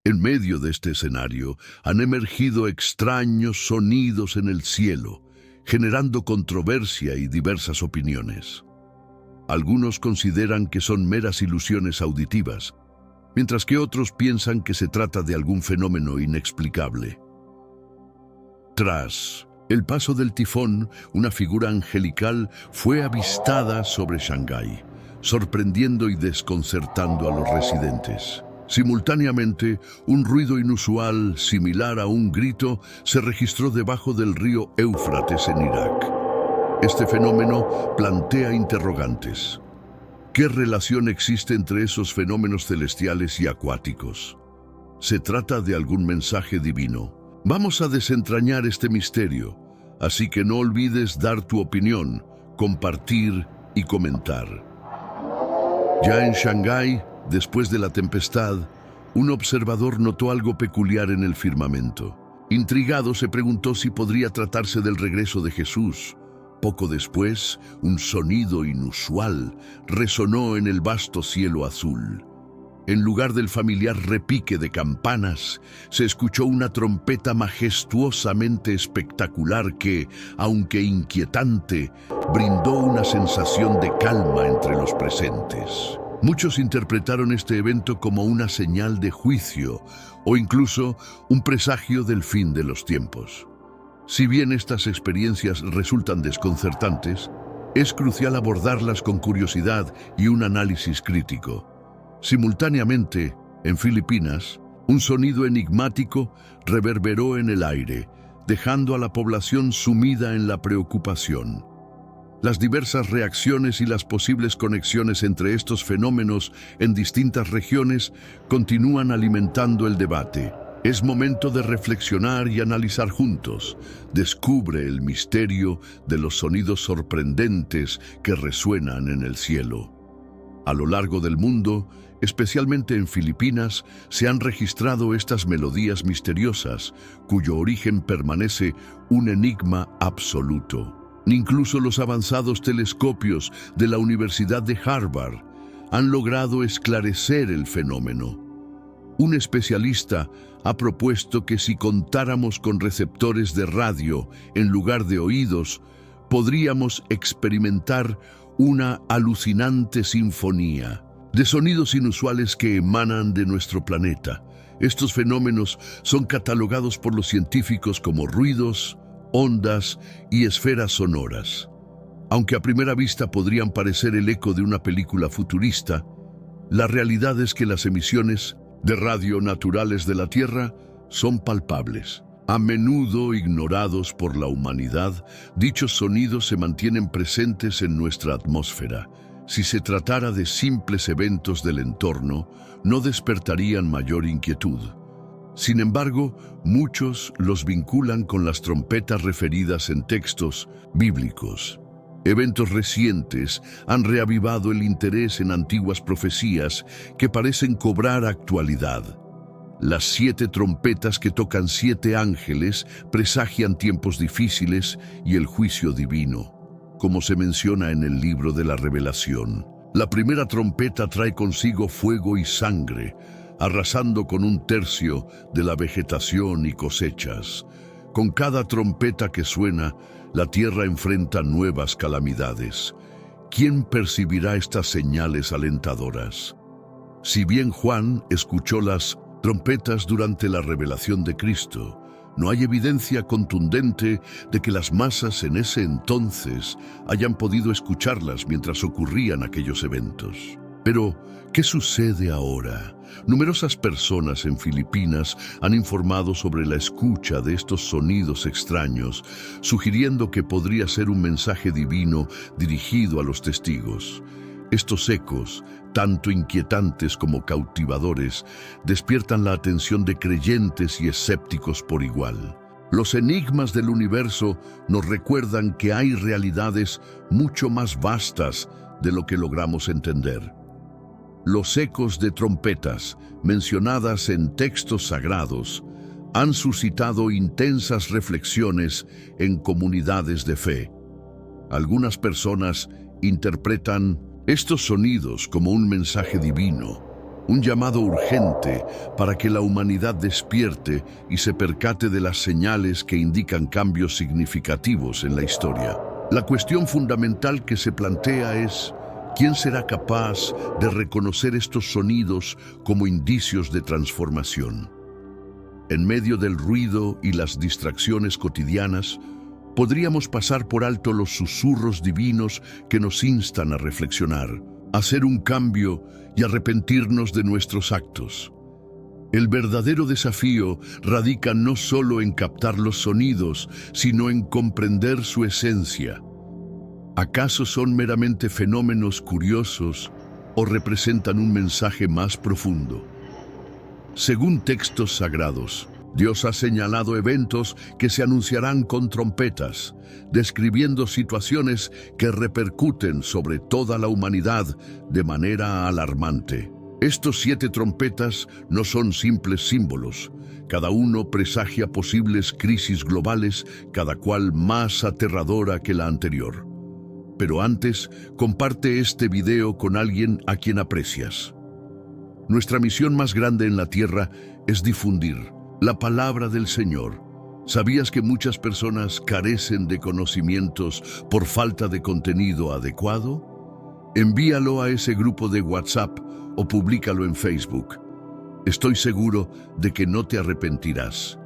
En medio de este escenario han emergido extraños sonidos en el cielo, generando controversia y diversas opiniones. Algunos consideran que son meras ilusiones auditivas, mientras que otros piensan que se trata de algún fenómeno inexplicable. Tras el paso del tifón, una figura angelical fue avistada sobre Shanghái, sorprendiendo y desconcertando a los residentes. Simultáneamente, un ruido inusual, similar a un grito, se registró debajo del río Éufrates en Irak. Este fenómeno plantea interrogantes. ¿Qué relación existe entre esos fenómenos celestiales y acuáticos? ¿Se trata de algún mensaje divino? Vamos a desentrañar este misterio, así que no olvides dar tu opinión, compartir y comentar. Ya en Shanghái, después de la tempestad, un observador notó algo peculiar en el firmamento. Intrigado, se preguntó si podría tratarse del regreso de Jesús. Poco después, un sonido inusual resonó en el vasto cielo azul. En lugar del familiar repique de campanas, se escuchó una trompeta majestuosamente espectacular que, aunque inquietante, brindó una sensación de calma entre los presentes. Muchos interpretaron este evento como una señal de juicio o incluso un presagio del fin de los tiempos. Si bien estas experiencias resultan desconcertantes, es crucial abordarlas con curiosidad y un análisis crítico. Simultáneamente, en Filipinas, un sonido enigmático reverberó en el aire, dejando a la población sumida en la preocupación. Las diversas reacciones y las posibles conexiones entre estos fenómenos en distintas regiones continúan alimentando el debate. Es momento de reflexionar y analizar juntos. Descubre el misterio de los sonidos sorprendentes que resuenan en el cielo. A lo largo del mundo, especialmente en Filipinas, se han registrado estas melodías misteriosas, cuyo origen permanece un enigma absoluto. Incluso los avanzados telescopios de la Universidad de Harvard han logrado esclarecer el fenómeno. Un especialista ha propuesto que si contáramos con receptores de radio en lugar de oídos, podríamos experimentar una alucinante sinfonía de sonidos inusuales que emanan de nuestro planeta. Estos fenómenos son catalogados por los científicos como ruidos, ondas y esferas sonoras. Aunque a primera vista podrían parecer el eco de una película futurista, la realidad es que las emisiones de radio naturales de la Tierra son palpables. A menudo ignorados por la humanidad, dichos sonidos se mantienen presentes en nuestra atmósfera. Si se tratara de simples eventos del entorno, no despertarían mayor inquietud. Sin embargo, muchos los vinculan con las trompetas referidas en textos bíblicos. Eventos recientes han reavivado el interés en antiguas profecías que parecen cobrar actualidad. Las 7 trompetas que tocan 7 ángeles presagian tiempos difíciles y el juicio divino, como se menciona en el libro de la Revelación. La primera trompeta trae consigo fuego y sangre, arrasando con 1/3 de la vegetación y cosechas. Con cada trompeta que suena, la tierra enfrenta nuevas calamidades. ¿Quién percibirá estas señales alentadoras? Si bien Juan escuchó las trompetas durante la revelación de Cristo, no hay evidencia contundente de que las masas en ese entonces hayan podido escucharlas mientras ocurrían aquellos eventos. Pero, ¿qué sucede ahora? Numerosas personas en Filipinas han informado sobre la escucha de estos sonidos extraños, sugiriendo que podría ser un mensaje divino dirigido a los testigos. Estos ecos, tanto inquietantes como cautivadores, despiertan la atención de creyentes y escépticos por igual. Los enigmas del universo nos recuerdan que hay realidades mucho más vastas de lo que logramos entender. Los ecos de trompetas, mencionadas en textos sagrados, han suscitado intensas reflexiones en comunidades de fe. Algunas personas interpretan estos sonidos como un mensaje divino, un llamado urgente para que la humanidad despierte y se percate de las señales que indican cambios significativos en la historia. La cuestión fundamental que se plantea es: ¿quién será capaz de reconocer estos sonidos como indicios de transformación? En medio del ruido y las distracciones cotidianas, podríamos pasar por alto los susurros divinos que nos instan a reflexionar, a hacer un cambio y arrepentirnos de nuestros actos. El verdadero desafío radica no solo en captar los sonidos, sino en comprender su esencia. ¿Acaso son meramente fenómenos curiosos o representan un mensaje más profundo? Según textos sagrados, Dios ha señalado eventos que se anunciarán con trompetas, describiendo situaciones que repercuten sobre toda la humanidad de manera alarmante. Estos 7 trompetas no son simples símbolos. Cada uno presagia posibles crisis globales, cada cual más aterradora que la anterior. Pero antes, comparte este video con alguien a quien aprecias. Nuestra misión más grande en la Tierra es difundir la palabra del Señor. ¿Sabías que muchas personas carecen de conocimientos por falta de contenido adecuado? Envíalo a ese grupo de WhatsApp o públicalo en Facebook. Estoy seguro de que no te arrepentirás.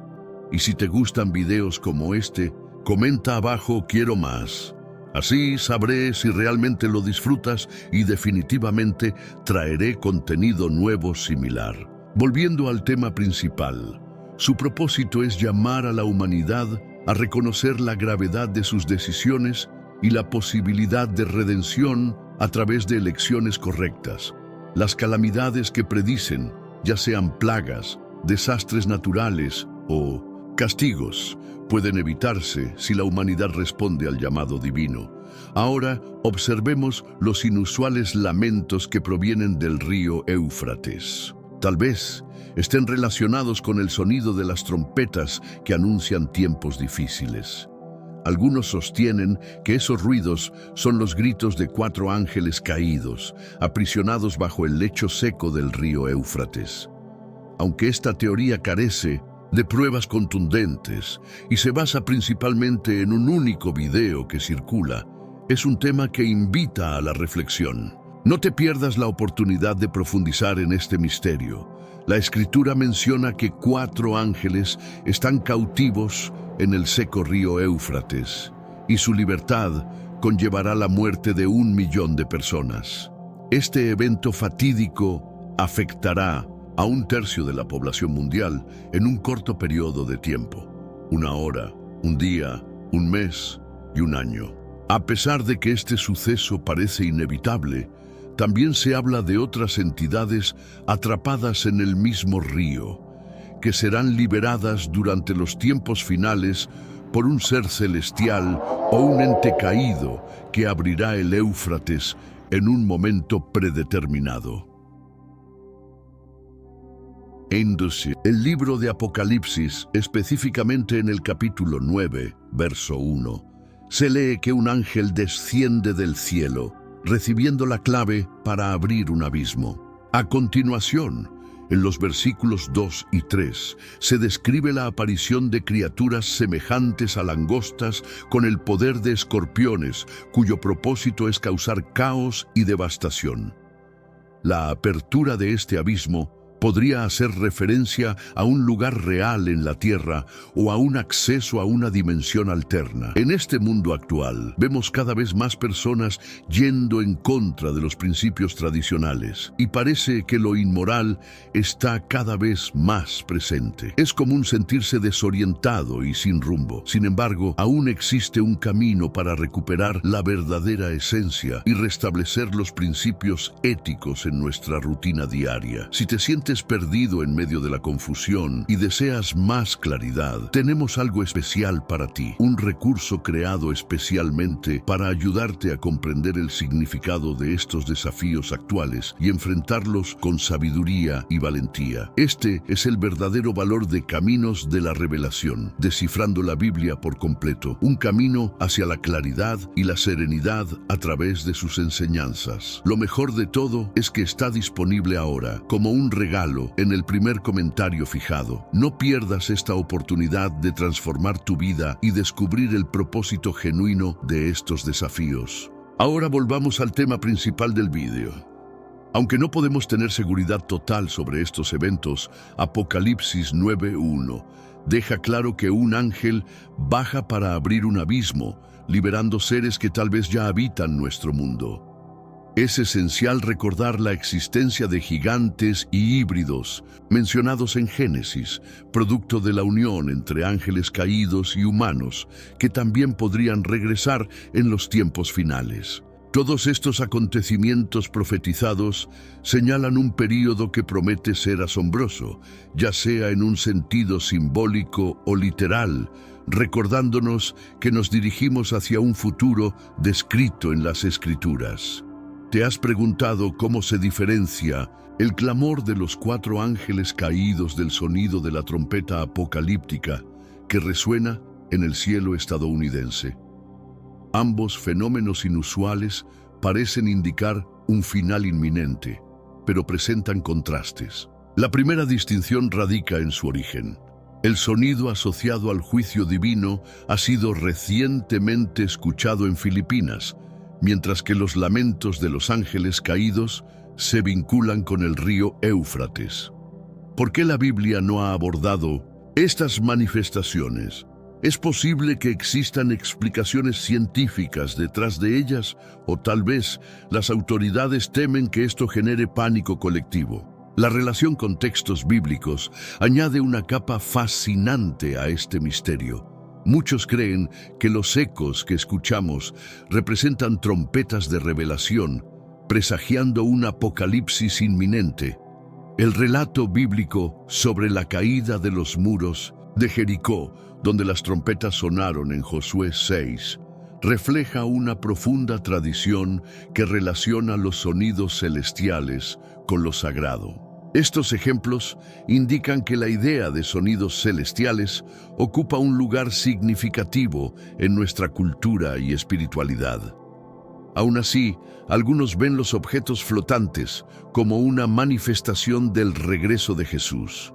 Y si te gustan videos como este, comenta abajo "quiero más". Así sabré si realmente lo disfrutas y definitivamente traeré contenido nuevo similar. Volviendo al tema principal, su propósito es llamar a la humanidad a reconocer la gravedad de sus decisiones y la posibilidad de redención a través de elecciones correctas. Las calamidades que predicen, ya sean plagas, desastres naturales o castigos, pueden evitarse si la humanidad responde al llamado divino. Ahora observemos los inusuales lamentos que provienen del río Éufrates. Tal vez estén relacionados con el sonido de las trompetas que anuncian tiempos difíciles. Algunos sostienen que esos ruidos son los gritos de 4 ángeles caídos, aprisionados bajo el lecho seco del río Éufrates. Aunque esta teoría carece de pruebas contundentes y se basa principalmente en un único video que circula, es un tema que invita a la reflexión. No te pierdas la oportunidad de profundizar en este misterio. La Escritura menciona que 4 ángeles están cautivos en el seco río Éufrates, y su libertad conllevará la muerte de 1 millón de personas. Este evento fatídico afectará a 1/3 de la población mundial en un corto periodo de tiempo: 1 hora, 1 día, 1 mes y 1 año. A pesar de que este suceso parece inevitable, también se habla de otras entidades atrapadas en el mismo río, que serán liberadas durante los tiempos finales por un ser celestial o un ente caído que abrirá el Éufrates en un momento predeterminado. El libro de Apocalipsis, específicamente en el capítulo 9, verso 1, se lee que un ángel desciende del cielo, recibiendo la clave para abrir un abismo. A continuación, en los versículos 2 y 3, se describe la aparición de criaturas semejantes a langostas con el poder de escorpiones, cuyo propósito es causar caos y devastación. La apertura de este abismo podría hacer referencia a un lugar real en la Tierra o a un acceso a una dimensión alterna. En este mundo actual, vemos cada vez más personas yendo en contra de los principios tradicionales, y parece que lo inmoral está cada vez más presente. Es común sentirse desorientado y sin rumbo. Sin embargo, aún existe un camino para recuperar la verdadera esencia y restablecer los principios éticos en nuestra rutina diaria. Si te sientes sientes perdido en medio de la confusión y deseas más claridad, tenemos algo especial para ti, un recurso creado especialmente para ayudarte a comprender el significado de estos desafíos actuales y enfrentarlos con sabiduría y valentía. Este es el verdadero valor de Caminos de la Revelación, descifrando la Biblia por completo, un camino hacia la claridad y la serenidad a través de sus enseñanzas. Lo mejor de todo es que está disponible ahora, como un regalo, en el primer comentario fijado. No pierdas esta oportunidad de transformar tu vida y descubrir el propósito genuino de estos desafíos. Ahora volvamos al tema principal del vídeo. Aunque no podemos tener seguridad total sobre estos eventos, Apocalipsis 9:1 deja claro que un ángel baja para abrir un abismo, liberando seres que tal vez ya habitan nuestro mundo. Es esencial recordar la existencia de gigantes y híbridos mencionados en Génesis, producto de la unión entre ángeles caídos y humanos, que también podrían regresar en los tiempos finales. Todos estos acontecimientos profetizados señalan un período que promete ser asombroso, ya sea en un sentido simbólico o literal, recordándonos que nos dirigimos hacia un futuro descrito en las Escrituras. ¿Te has preguntado cómo se diferencia el clamor de los 4 ángeles caídos del sonido de la trompeta apocalíptica que resuena en el cielo estadounidense? Ambos fenómenos inusuales parecen indicar un final inminente, pero presentan contrastes. La primera distinción radica en su origen. El sonido asociado al juicio divino ha sido recientemente escuchado en Filipinas, mientras que los lamentos de los ángeles caídos se vinculan con el río Éufrates. ¿Por qué la Biblia no ha abordado estas manifestaciones? ¿Es posible que existan explicaciones científicas detrás de ellas? ¿O tal vez las autoridades temen que esto genere pánico colectivo? La relación con textos bíblicos añade una capa fascinante a este misterio. Muchos creen que los ecos que escuchamos representan trompetas de revelación, presagiando un apocalipsis inminente. El relato bíblico sobre la caída de los muros de Jericó, donde las trompetas sonaron en Josué 6, refleja una profunda tradición que relaciona los sonidos celestiales con lo sagrado. Estos ejemplos indican que la idea de sonidos celestiales ocupa un lugar significativo en nuestra cultura y espiritualidad. Aún así, algunos ven los objetos flotantes como una manifestación del regreso de Jesús.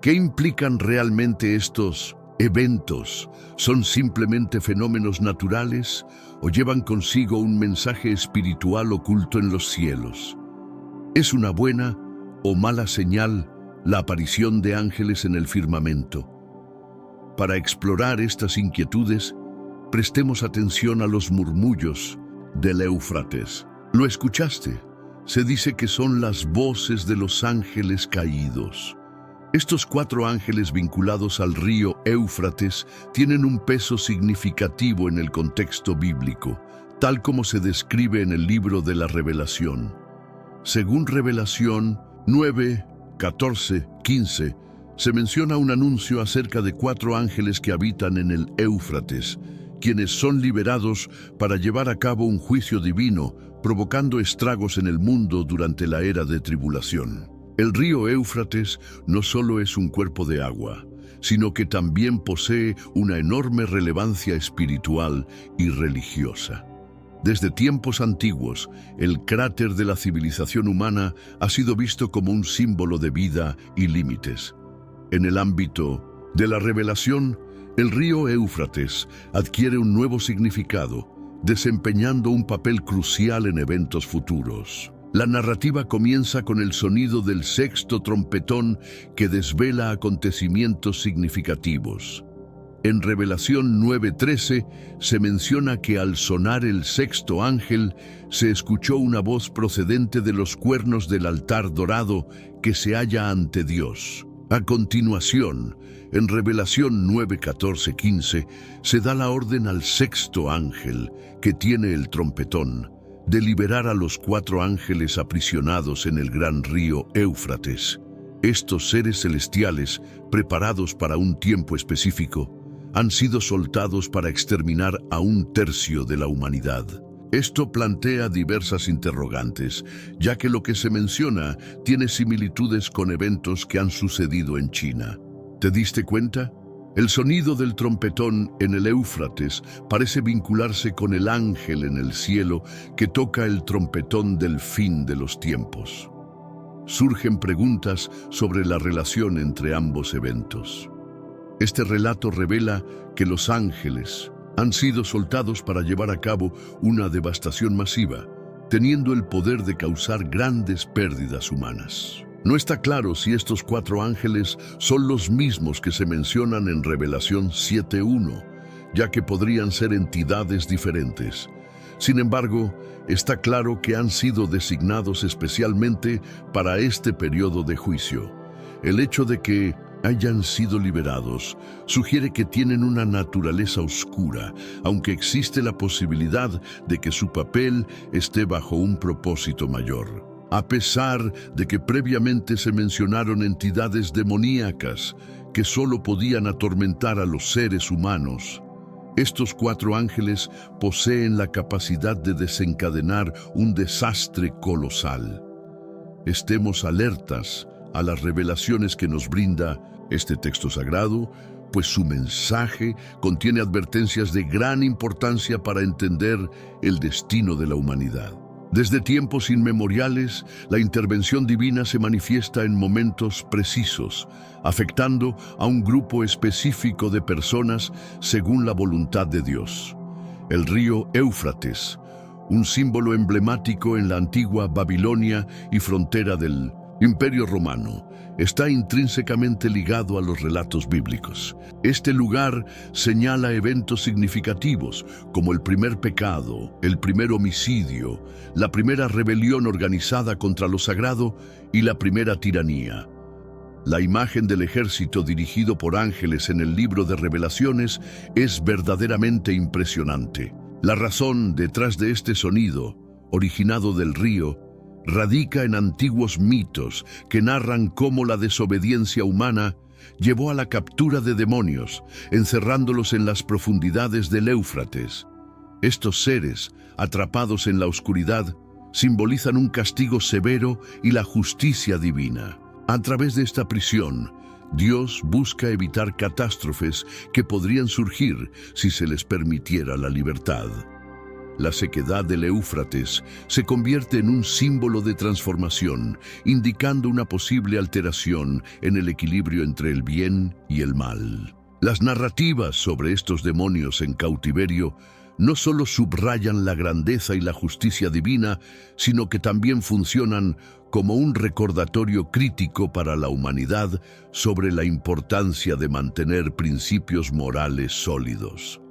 ¿Qué implican realmente estos eventos? ¿Son simplemente fenómenos naturales o llevan consigo un mensaje espiritual oculto en los cielos? ¿Es una buena o mala señal la aparición de ángeles en el firmamento? Para explorar estas inquietudes, prestemos atención a los murmullos del Éufrates. ¿Lo escuchaste? Se dice que son las voces de los ángeles caídos. Estos 4 ángeles vinculados al río Éufrates tienen un peso significativo en el contexto bíblico, tal como se describe en el libro de la Revelación. Según Revelación 9, 14, 15, se menciona un anuncio acerca de 4 ángeles que habitan en el Éufrates, quienes son liberados para llevar a cabo un juicio divino, provocando estragos en el mundo durante la era de tribulación. El río Éufrates no solo es un cuerpo de agua, sino que también posee una enorme relevancia espiritual y religiosa. Desde tiempos antiguos, el cráter de la civilización humana ha sido visto como un símbolo de vida y límites. En el ámbito de la revelación, el río Éufrates adquiere un nuevo significado, desempeñando un papel crucial en eventos futuros. La narrativa comienza con el sonido del 6º trompetón que desvela acontecimientos significativos. En Revelación 9:13 se menciona que al sonar el 6º ángel se escuchó una voz procedente de los cuernos del altar dorado que se halla ante Dios. A continuación, en Revelación 9:14-15 se da la orden al 6º ángel, que tiene el trompetón, de liberar a los 4 ángeles aprisionados en el gran río Éufrates. Estos seres celestiales, preparados para un tiempo específico, han sido soltados para exterminar a un tercio de la humanidad. Esto plantea diversas interrogantes, ya que lo que se menciona tiene similitudes con eventos que han sucedido en China. ¿Te diste cuenta? El sonido del trompetón en el Éufrates parece vincularse con el ángel en el cielo que toca el trompetón del fin de los tiempos. Surgen preguntas sobre la relación entre ambos eventos. Este relato revela que los ángeles han sido soltados para llevar a cabo una devastación masiva, teniendo el poder de causar grandes pérdidas humanas. No está claro si estos 4 ángeles son los mismos que se mencionan en Revelación 7:1, ya que podrían ser entidades diferentes. Sin embargo, está claro que han sido designados especialmente para este periodo de juicio. El hecho de que hayan sido liberados sugiere que tienen una naturaleza oscura, aunque existe la posibilidad de que su papel esté bajo un propósito mayor. A pesar de que previamente se mencionaron entidades demoníacas que solo podían atormentar a los seres humanos, estos 4 ángeles poseen la capacidad de desencadenar un desastre colosal. Estemos alertas a las revelaciones que nos brinda este texto sagrado, pues su mensaje contiene advertencias de gran importancia para entender el destino de la humanidad. Desde tiempos inmemoriales, la intervención divina se manifiesta en momentos precisos, afectando a un grupo específico de personas según la voluntad de Dios. El río Éufrates, un símbolo emblemático en la antigua Babilonia y frontera del Imperio Romano, está intrínsecamente ligado a los relatos bíblicos. Este lugar señala eventos significativos como el primer pecado, el primer homicidio, la primera rebelión organizada contra lo sagrado y la primera tiranía. La imagen del ejército dirigido por ángeles en el libro de Revelaciones es verdaderamente impresionante. La razón detrás de este sonido, originado del río, radica en antiguos mitos que narran cómo la desobediencia humana llevó a la captura de demonios, encerrándolos en las profundidades del Éufrates. Estos seres, atrapados en la oscuridad, simbolizan un castigo severo y la justicia divina. A través de esta prisión, Dios busca evitar catástrofes que podrían surgir si se les permitiera la libertad. La sequedad del Éufrates se convierte en un símbolo de transformación, indicando una posible alteración en el equilibrio entre el bien y el mal. Las narrativas sobre estos demonios en cautiverio no solo subrayan la grandeza y la justicia divina, sino que también funcionan como un recordatorio crítico para la humanidad sobre la importancia de mantener principios morales sólidos.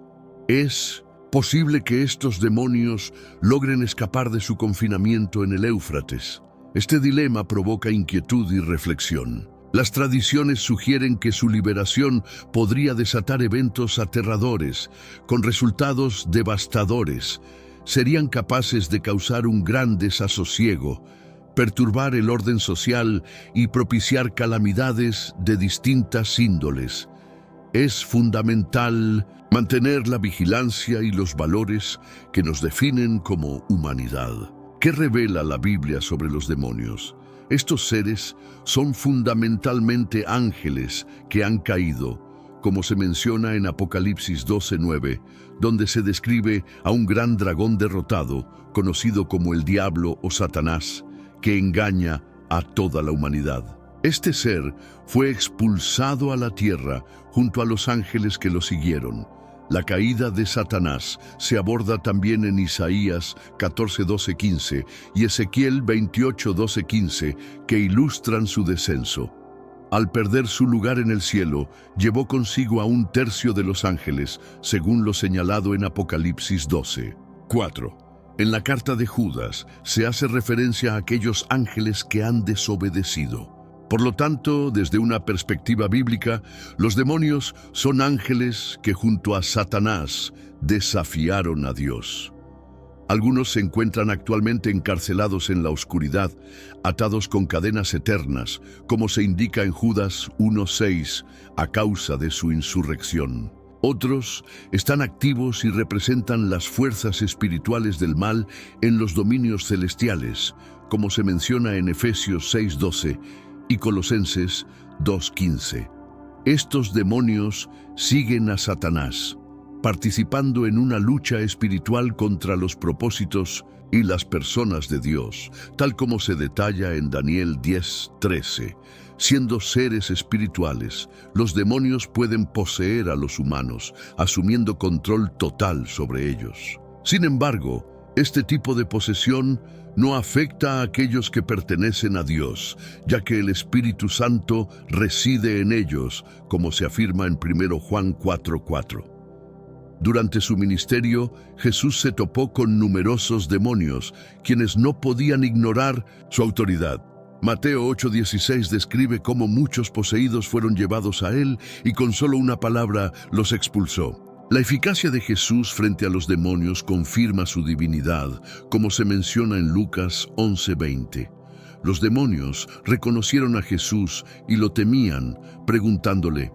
Es posible que estos demonios logren escapar de su confinamiento en el Éufrates. Este dilema provoca inquietud y reflexión. Las tradiciones sugieren que su liberación podría desatar eventos aterradores, con resultados devastadores. Serían capaces de causar un gran desasosiego, perturbar el orden social y propiciar calamidades de distintas índoles. Es fundamental mantener la vigilancia y los valores que nos definen como humanidad. ¿Qué revela la Biblia sobre los demonios? Estos seres son fundamentalmente ángeles que han caído, como se menciona en Apocalipsis 12:9, donde se describe a un gran dragón derrotado, conocido como el diablo o Satanás, que engaña a toda la humanidad. Este ser fue expulsado a la tierra junto a los ángeles que lo siguieron. La caída de Satanás se aborda también en Isaías 14:12-15 y Ezequiel 28:12-15, que ilustran su descenso. Al perder su lugar en el cielo, llevó consigo a un tercio de los ángeles, según lo señalado en Apocalipsis 12. 4. En la carta de Judas se hace referencia a aquellos ángeles que han desobedecido. Por lo tanto, desde una perspectiva bíblica, los demonios son ángeles que junto a Satanás desafiaron a Dios. Algunos se encuentran actualmente encarcelados en la oscuridad, atados con cadenas eternas, como se indica en Judas 1:6, a causa de su insurrección. Otros están activos y representan las fuerzas espirituales del mal en los dominios celestiales, como se menciona en Efesios 6:12 y Colosenses 2:15. Estos demonios siguen a Satanás, participando en una lucha espiritual contra los propósitos y las personas de Dios, tal como se detalla en Daniel 10:13. Siendo seres espirituales, los demonios pueden poseer a los humanos, asumiendo control total sobre ellos. Sin embargo, este tipo de posesión no afecta a aquellos que pertenecen a Dios, ya que el Espíritu Santo reside en ellos, como se afirma en 1 Juan 4:4. Durante su ministerio, Jesús se topó con numerosos demonios, quienes no podían ignorar su autoridad. Mateo 8:16 describe cómo muchos poseídos fueron llevados a él y con solo una palabra los expulsó. La eficacia de Jesús frente a los demonios confirma su divinidad, como se menciona en Lucas 11:20. Los demonios reconocieron a Jesús y lo temían, preguntándole: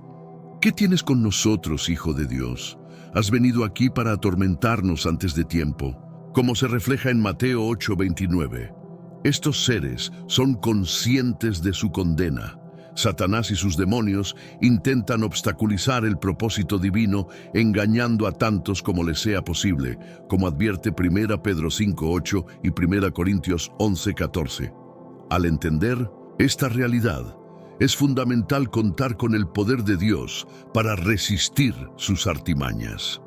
¿Qué tienes con nosotros, Hijo de Dios? Has venido aquí para atormentarnos antes de tiempo. Como se refleja en Mateo 8:29. Estos seres son conscientes de su condena. Satanás y sus demonios intentan obstaculizar el propósito divino, engañando a tantos como les sea posible, como advierte 1 Pedro 5:8 y 1 Corintios 11:14. Al entender esta realidad, es fundamental contar con el poder de Dios para resistir sus artimañas.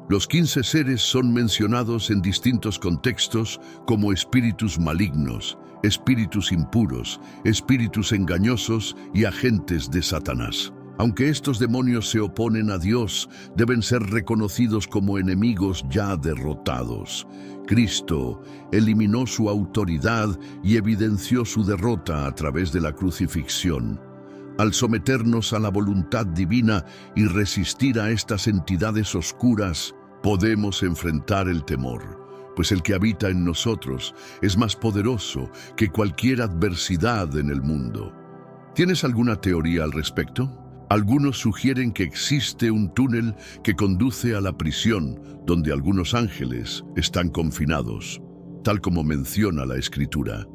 Los 15 seres son mencionados en distintos contextos como espíritus malignos, espíritus impuros, espíritus engañosos y agentes de Satanás. Aunque estos demonios se oponen a Dios, deben ser reconocidos como enemigos ya derrotados. Cristo eliminó su autoridad y evidenció su derrota a través de la crucifixión. Al someternos a la voluntad divina y resistir a estas entidades oscuras, podemos enfrentar el temor, pues el que habita en nosotros es más poderoso que cualquier adversidad en el mundo. ¿Tienes alguna teoría al respecto? Algunos sugieren que existe un túnel que conduce a la prisión, donde algunos ángeles están confinados, tal como menciona la Escritura.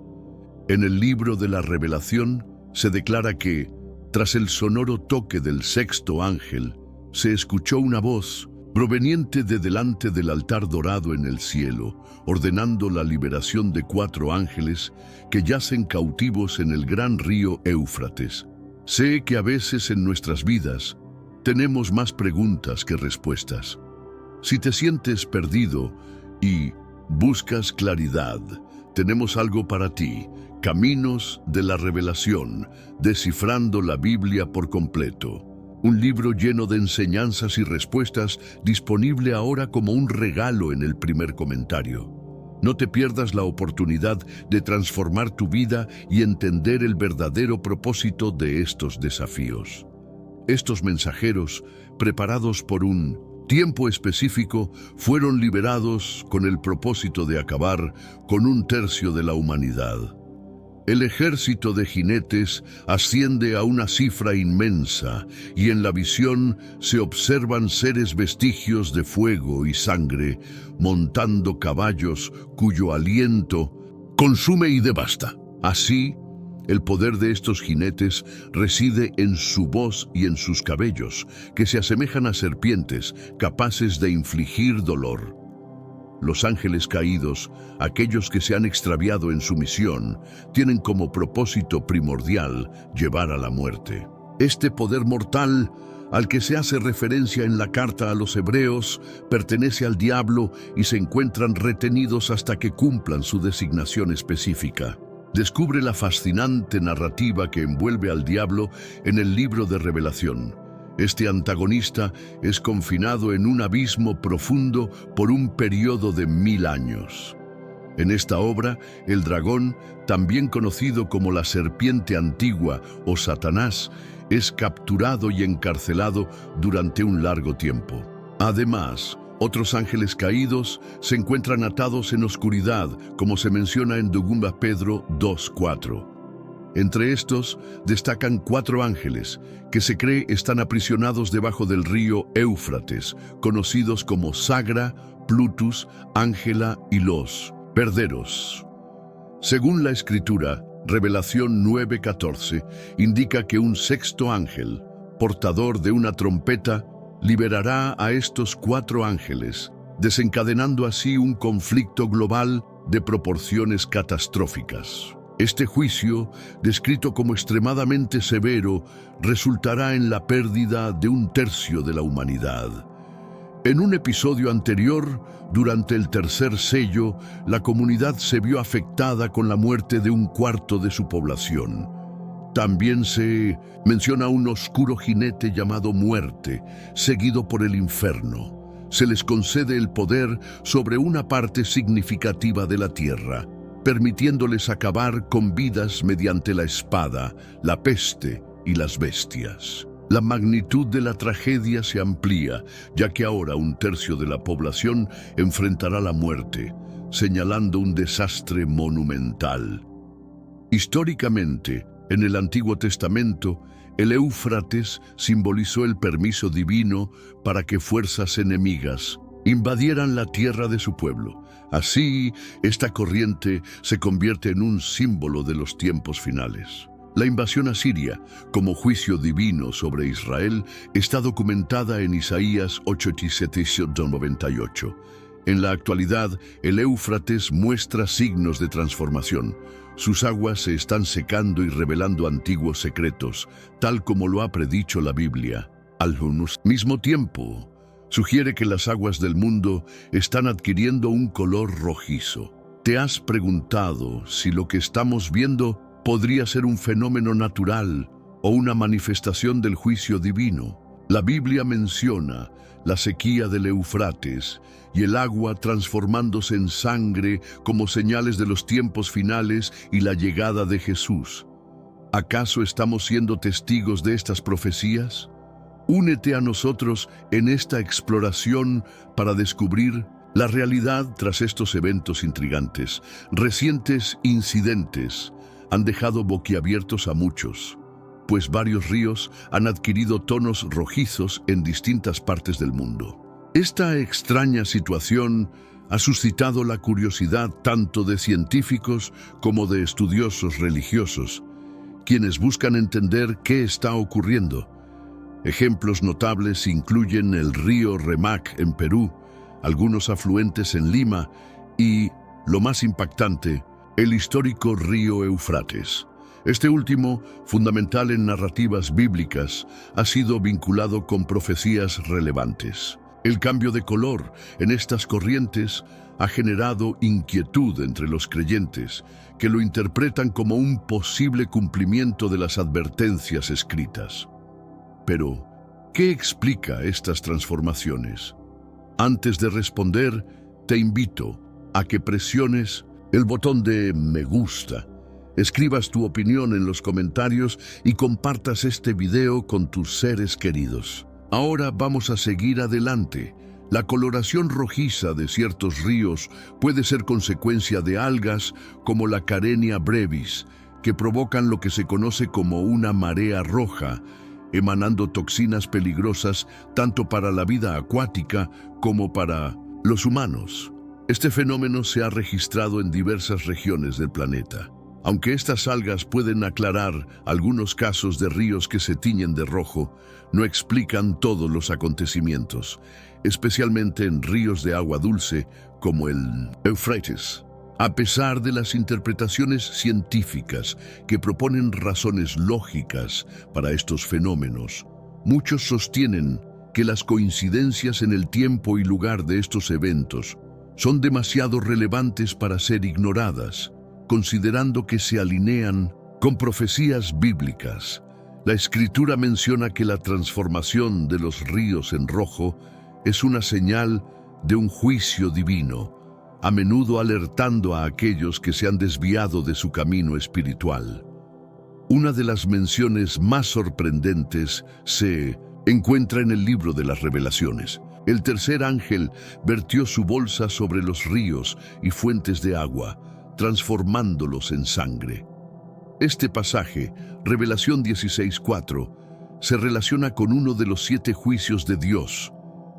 En el libro de la Revelación se declara que, tras el sonoro toque del sexto ángel, se escuchó una voz proveniente de delante del altar dorado en el cielo, ordenando la liberación de 4 ángeles que yacen cautivos en el gran río Éufrates. Sé que a veces en nuestras vidas tenemos más preguntas que respuestas. Si te sientes perdido y buscas claridad, tenemos algo para ti: Caminos de la Revelación, descifrando la Biblia por completo. Un libro lleno de enseñanzas y respuestas, disponible ahora como un regalo en el primer comentario. No te pierdas la oportunidad de transformar tu vida y entender el verdadero propósito de estos desafíos. Estos mensajeros, preparados por un tiempo específico, fueron liberados con el propósito de acabar con 1/3 de la humanidad. El ejército de jinetes asciende a una cifra inmensa y en la visión se observan seres vestigios de fuego y sangre, montando caballos cuyo aliento consume y devasta. Así, el poder de estos jinetes reside en su voz y en sus cabellos, que se asemejan a serpientes capaces de infligir dolor. Los ángeles caídos, aquellos que se han extraviado en su misión, tienen como propósito primordial llevar a la muerte. Este poder mortal, al que se hace referencia en la carta a los hebreos, pertenece al diablo y se encuentran retenidos hasta que cumplan su designación específica. Descubre la fascinante narrativa que envuelve al diablo en el libro de Revelación. Este antagonista es confinado en un abismo profundo por un periodo de 1000 años. En esta obra, el dragón, también conocido como la serpiente antigua o Satanás, es capturado y encarcelado durante un largo tiempo. Además, Otros ángeles caídos se encuentran atados en oscuridad, como se menciona en 2 Pedro 2:4. Entre estos destacan 4 ángeles que se cree están aprisionados debajo del río Éufrates, conocidos como Sagra, Plutus, Ángela y los verdaderos. Según la Escritura, Revelación 9:14 indica que un sexto ángel, portador de una trompeta, liberará a estos 4 ángeles, desencadenando así un conflicto global de proporciones catastróficas. Este juicio, descrito como extremadamente severo, resultará en la pérdida de 1/3 de la humanidad. En un episodio anterior, durante el tercer sello, la comunidad se vio afectada con la muerte de 1/4 de su población. También se menciona un oscuro jinete llamado Muerte, seguido por el infierno. Se les concede el poder sobre una parte significativa de la tierra, permitiéndoles acabar con vidas mediante la espada, la peste y las bestias. La magnitud de la tragedia se amplía, ya que ahora 1/3 de la población enfrentará la muerte, señalando un desastre monumental. Históricamente, en el Antiguo Testamento, el Éufrates simbolizó el permiso divino para que fuerzas enemigas invadieran la tierra de su pueblo. Así, esta corriente se convierte en un símbolo de los tiempos finales. La invasión asiria, como juicio divino sobre Israel, está documentada en Isaías 8:97-98. En la actualidad, el Éufrates muestra signos de transformación. Sus aguas se están secando y revelando antiguos secretos, tal como lo ha predicho la Biblia. Al mismo tiempo, sugiere que las aguas del mundo están adquiriendo un color rojizo. ¿Te has preguntado si lo que estamos viendo podría ser un fenómeno natural o una manifestación del juicio divino? La Biblia menciona la sequía del Éufrates y el agua transformándose en sangre como señales de los tiempos finales y la llegada de Jesús. ¿Acaso estamos siendo testigos de estas profecías? Únete a nosotros en esta exploración para descubrir la realidad tras estos eventos intrigantes. Recientes incidentes han dejado boquiabiertos a muchos, pues varios ríos han adquirido tonos rojizos en distintas partes del mundo. Esta extraña situación ha suscitado la curiosidad tanto de científicos como de estudiosos religiosos, quienes buscan entender qué está ocurriendo. Ejemplos notables incluyen el río Remac en Perú, algunos afluentes en Lima y, lo más impactante, el histórico río Éufrates. Este último, fundamental en narrativas bíblicas, ha sido vinculado con profecías relevantes. El cambio de color en estas corrientes ha generado inquietud entre los creyentes, que lo interpretan como un posible cumplimiento de las advertencias escritas. Pero, ¿qué explica estas transformaciones? Antes de responder, te invito a que presiones el botón de me gusta, escribas tu opinión en los comentarios y compartas este video con tus seres queridos. Ahora vamos a seguir adelante. La coloración rojiza de ciertos ríos puede ser consecuencia de algas como la Karenia brevis, que provocan lo que se conoce como una marea roja, emanando toxinas peligrosas tanto para la vida acuática como para los humanos. Este fenómeno se ha registrado en diversas regiones del planeta. Aunque estas algas pueden aclarar algunos casos de ríos que se tiñen de rojo, no explican todos los acontecimientos, especialmente en ríos de agua dulce como el Éufrates. A pesar de las interpretaciones científicas que proponen razones lógicas para estos fenómenos, muchos sostienen que las coincidencias en el tiempo y lugar de estos eventos son demasiado relevantes para ser ignoradas, considerando que se alinean con profecías bíblicas. La Escritura menciona que la transformación de los ríos en rojo es una señal de un juicio divino, a menudo alertando a aquellos que se han desviado de su camino espiritual. Una de las menciones más sorprendentes se encuentra en el libro de las Revelaciones. El tercer ángel vertió su bolsa sobre los ríos y fuentes de agua, transformándolos en sangre. Este pasaje, Revelación 16:4, se relaciona con uno de los 7 juicios de Dios,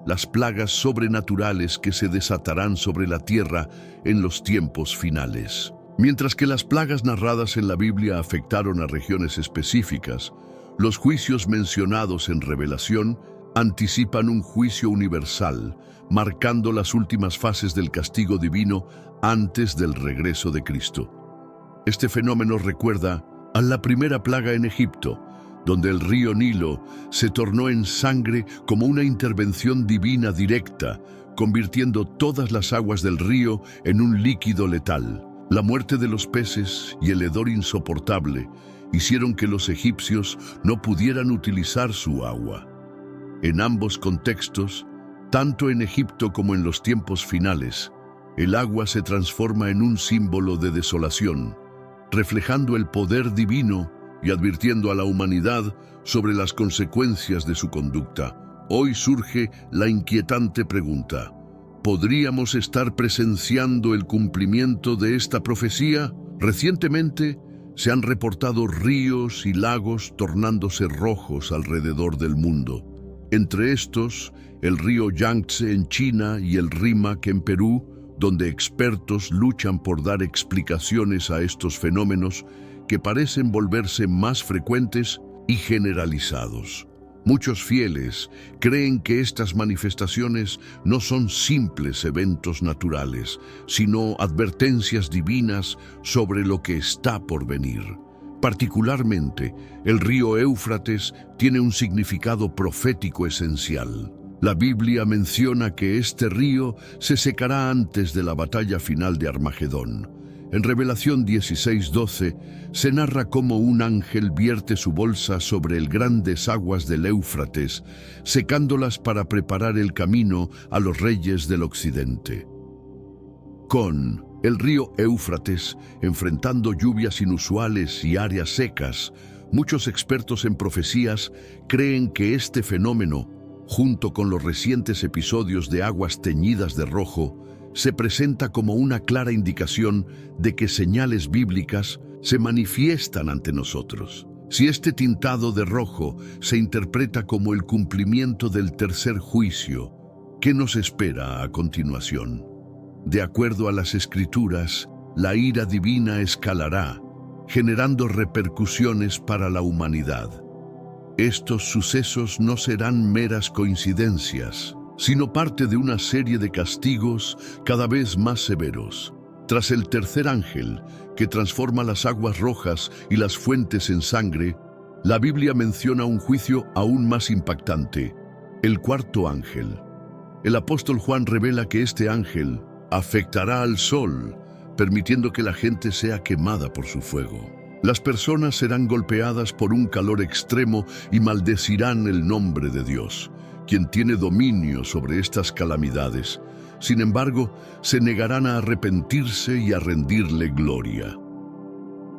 las plagas sobrenaturales que se desatarán sobre la tierra en los tiempos finales. Mientras que las plagas narradas en la Biblia afectaron a regiones específicas, los juicios mencionados en Revelación anticipan un juicio universal, marcando las últimas fases del castigo divino antes del regreso de Cristo. Este fenómeno recuerda a la primera plaga en Egipto, donde el río Nilo se tornó en sangre como una intervención divina directa, convirtiendo todas las aguas del río en un líquido letal. La muerte de los peces y el hedor insoportable hicieron que los egipcios no pudieran utilizar su agua. En ambos contextos, tanto en Egipto como en los tiempos finales, el agua se transforma en un símbolo de desolación, reflejando el poder divino y advirtiendo a la humanidad sobre las consecuencias de su conducta. Hoy surge la inquietante pregunta: ¿podríamos estar presenciando el cumplimiento de esta profecía? Recientemente se han reportado ríos y lagos tornándose rojos alrededor del mundo. Entre estos, el río Yangtze en China y el Rímac en Perú, donde expertos luchan por dar explicaciones a estos fenómenos que parecen volverse más frecuentes y generalizados. Muchos fieles creen que estas manifestaciones no son simples eventos naturales, sino advertencias divinas sobre lo que está por venir. Particularmente, el río Éufrates tiene un significado profético esencial. La Biblia menciona que este río se secará antes de la batalla final de Armagedón. En Revelación 16:12 se narra cómo un ángel vierte su bolsa sobre el grandes aguas del Éufrates, secándolas para preparar el camino a los reyes del occidente. Con el río Éufrates enfrentando lluvias inusuales y áreas secas, muchos expertos en profecías creen que este fenómeno, junto con los recientes episodios de aguas teñidas de rojo, se presenta como una clara indicación de que señales bíblicas se manifiestan ante nosotros. Si este tintado de rojo se interpreta como el cumplimiento del tercer juicio, ¿qué nos espera a continuación? De acuerdo a las Escrituras, la ira divina escalará, generando repercusiones para la humanidad. Estos sucesos no serán meras coincidencias, sino parte de una serie de castigos cada vez más severos. Tras el tercer ángel, que transforma las aguas rojas y las fuentes en sangre, la Biblia menciona un juicio aún más impactante: el cuarto ángel. El apóstol Juan revela que este ángel afectará al sol, permitiendo que la gente sea quemada por su fuego. Las personas serán golpeadas por un calor extremo y maldecirán el nombre de Dios, quien tiene dominio sobre estas calamidades. Sin embargo, se negarán a arrepentirse y a rendirle gloria.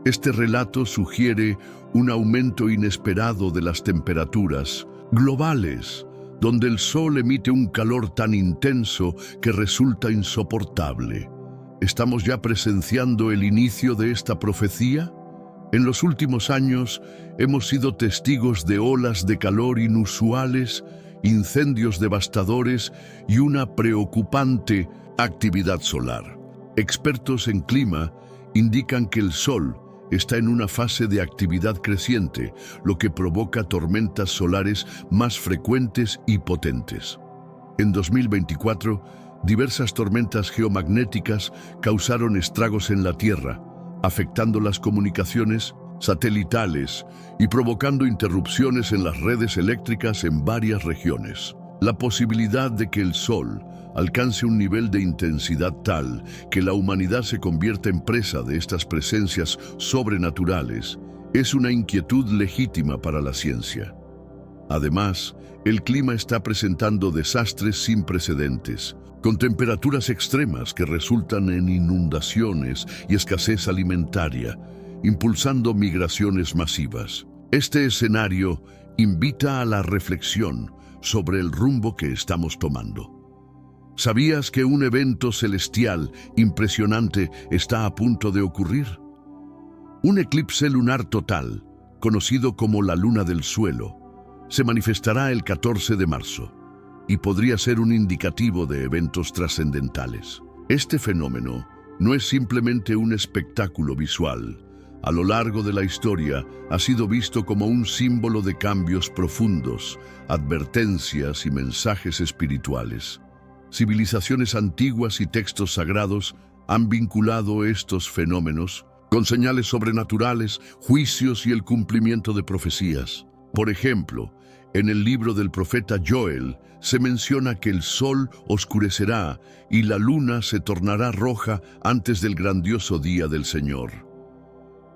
Este relato sugiere un aumento inesperado de las temperaturas globales, donde el sol emite un calor tan intenso que resulta insoportable. ¿Estamos ya presenciando el inicio de esta profecía? En los últimos años hemos sido testigos de olas de calor inusuales, incendios devastadores y una preocupante actividad solar. Expertos en clima indican que el Sol está en una fase de actividad creciente, lo que provoca tormentas solares más frecuentes y potentes. En 2024, diversas tormentas geomagnéticas causaron estragos en la Tierra, afectando las comunicaciones satelitales y provocando interrupciones en las redes eléctricas en varias regiones. La posibilidad de que el Sol alcance un nivel de intensidad tal que la humanidad se convierta en presa de estas presencias sobrenaturales es una inquietud legítima para la ciencia. Además, el clima está presentando desastres sin precedentes, con temperaturas extremas que resultan en inundaciones y escasez alimentaria, impulsando migraciones masivas. Este escenario invita a la reflexión, sobre el rumbo que estamos tomando. ¿Sabías que un evento celestial impresionante está a punto de ocurrir? Un eclipse lunar total, conocido como la luna del suelo, se manifestará el 14 de marzo y podría ser un indicativo de eventos trascendentales. Este fenómeno no es simplemente un espectáculo visual. A lo largo de la historia ha sido visto como un símbolo de cambios profundos, advertencias y mensajes espirituales. Civilizaciones antiguas y textos sagrados han vinculado estos fenómenos con señales sobrenaturales, juicios y el cumplimiento de profecías. Por ejemplo, en el libro del profeta Joel se menciona que el sol oscurecerá y la luna se tornará roja antes del grandioso día del Señor.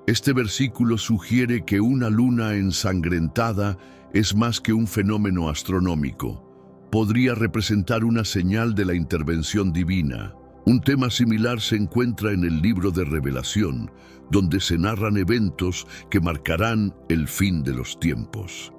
Este versículo sugiere que una luna ensangrentada es más que un fenómeno astronómico. Podría representar una señal de la intervención divina. Un tema similar se encuentra en el libro de Revelación, donde se narran eventos que marcarán el fin de los tiempos.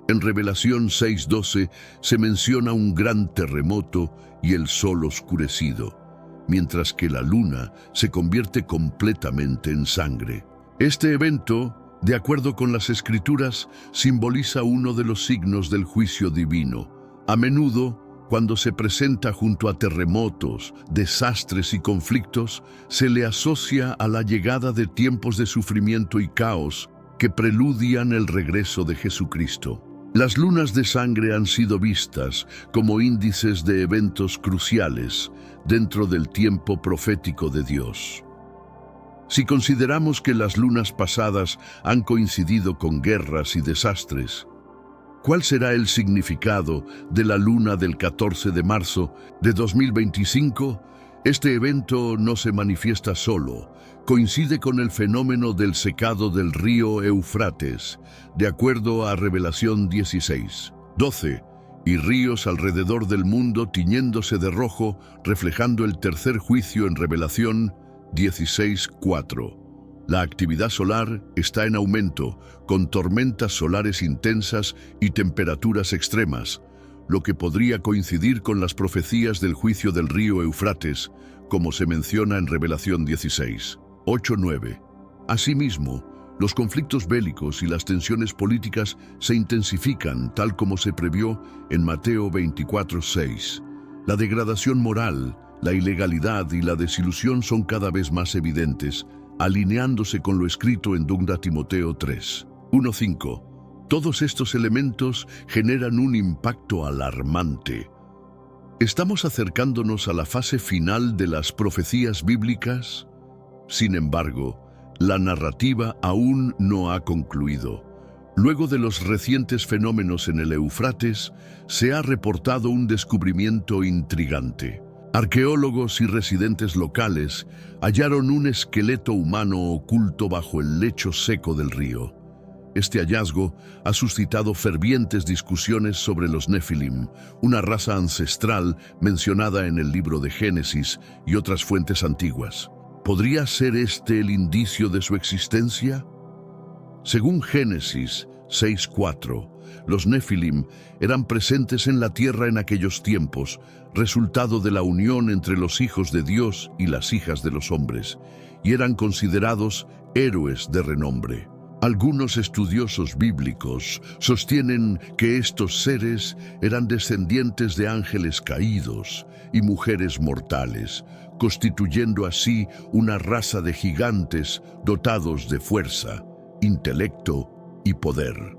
En Revelación 6:12 se menciona un gran terremoto y el sol oscurecido, mientras que la luna se convierte completamente en sangre. Este evento, de acuerdo con las Escrituras, simboliza uno de los signos del juicio divino. A menudo, cuando se presenta junto a terremotos, desastres y conflictos, se le asocia a la llegada de tiempos de sufrimiento y caos que preludian el regreso de Jesucristo. Las lunas de sangre han sido vistas como índices de eventos cruciales dentro del tiempo profético de Dios. Si consideramos que las lunas pasadas han coincidido con guerras y desastres, ¿cuál será el significado de la luna del 14 de marzo de 2025? Este evento no se manifiesta solo, coincide con el fenómeno del secado del río Éufrates, de acuerdo a Revelación 16:12, y ríos alrededor del mundo tiñéndose de rojo, reflejando el tercer juicio en Revelación 16:4. La actividad solar está en aumento, con tormentas solares intensas y temperaturas extremas, lo que podría coincidir con las profecías del juicio del río Éufrates, como se menciona en Revelación 16:8-9. Asimismo, los conflictos bélicos y las tensiones políticas se intensifican, tal como se previó en Mateo 24:6. La degradación moral, la ilegalidad y la desilusión son cada vez más evidentes, alineándose con lo escrito en 2 Timoteo 3:1-5. Todos estos elementos generan un impacto alarmante. ¿Estamos acercándonos a la fase final de las profecías bíblicas? Sin embargo, la narrativa aún no ha concluido. Luego de los recientes fenómenos en el Éufrates, se ha reportado un descubrimiento intrigante. Arqueólogos y residentes locales hallaron un esqueleto humano oculto bajo el lecho seco del río. Este hallazgo ha suscitado fervientes discusiones sobre los Nefilim, una raza ancestral mencionada en el libro de Génesis y otras fuentes antiguas. ¿Podría ser este el indicio de su existencia? Según Génesis 6:4, los Nefilim eran presentes en la tierra en aquellos tiempos, resultado de la unión entre los hijos de Dios y las hijas de los hombres, y eran considerados héroes de renombre. Algunos estudiosos bíblicos sostienen que estos seres eran descendientes de ángeles caídos y mujeres mortales, constituyendo así una raza de gigantes dotados de fuerza, intelecto y poder.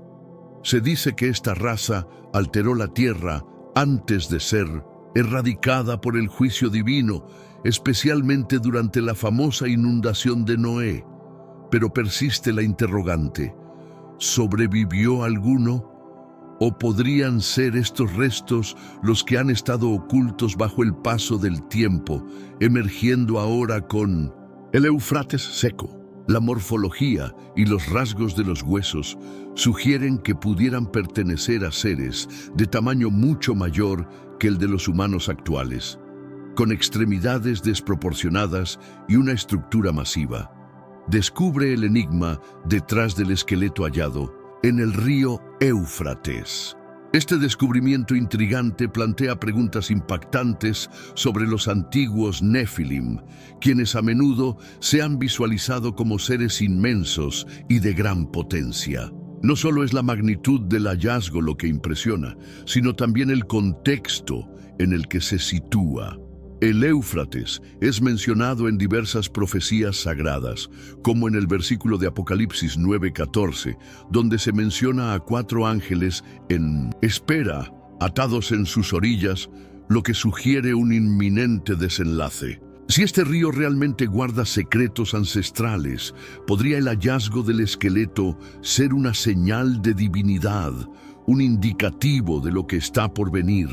Se dice que esta raza alteró la tierra antes de ser erradicada por el juicio divino, especialmente durante la famosa inundación de Noé. Pero persiste la interrogante: ¿sobrevivió alguno? ¿O podrían ser estos restos los que han estado ocultos bajo el paso del tiempo, emergiendo ahora con el Éufrates seco? La morfología y los rasgos de los huesos sugieren que pudieran pertenecer a seres de tamaño mucho mayor que el de los humanos actuales, con extremidades desproporcionadas y una estructura masiva. Descubre el enigma detrás del esqueleto hallado en el río Éufrates. Este descubrimiento intrigante plantea preguntas impactantes sobre los antiguos Nefilim, quienes a menudo se han visualizado como seres inmensos y de gran potencia. No solo es la magnitud del hallazgo lo que impresiona, sino también el contexto en el que se sitúa. El Éufrates es mencionado en diversas profecías sagradas, como en el versículo de Apocalipsis 9:14, donde se menciona a 4 ángeles en espera, atados en sus orillas, lo que sugiere un inminente desenlace. Si este río realmente guarda secretos ancestrales, ¿podría el hallazgo del esqueleto ser una señal de divinidad, un indicativo de lo que está por venir?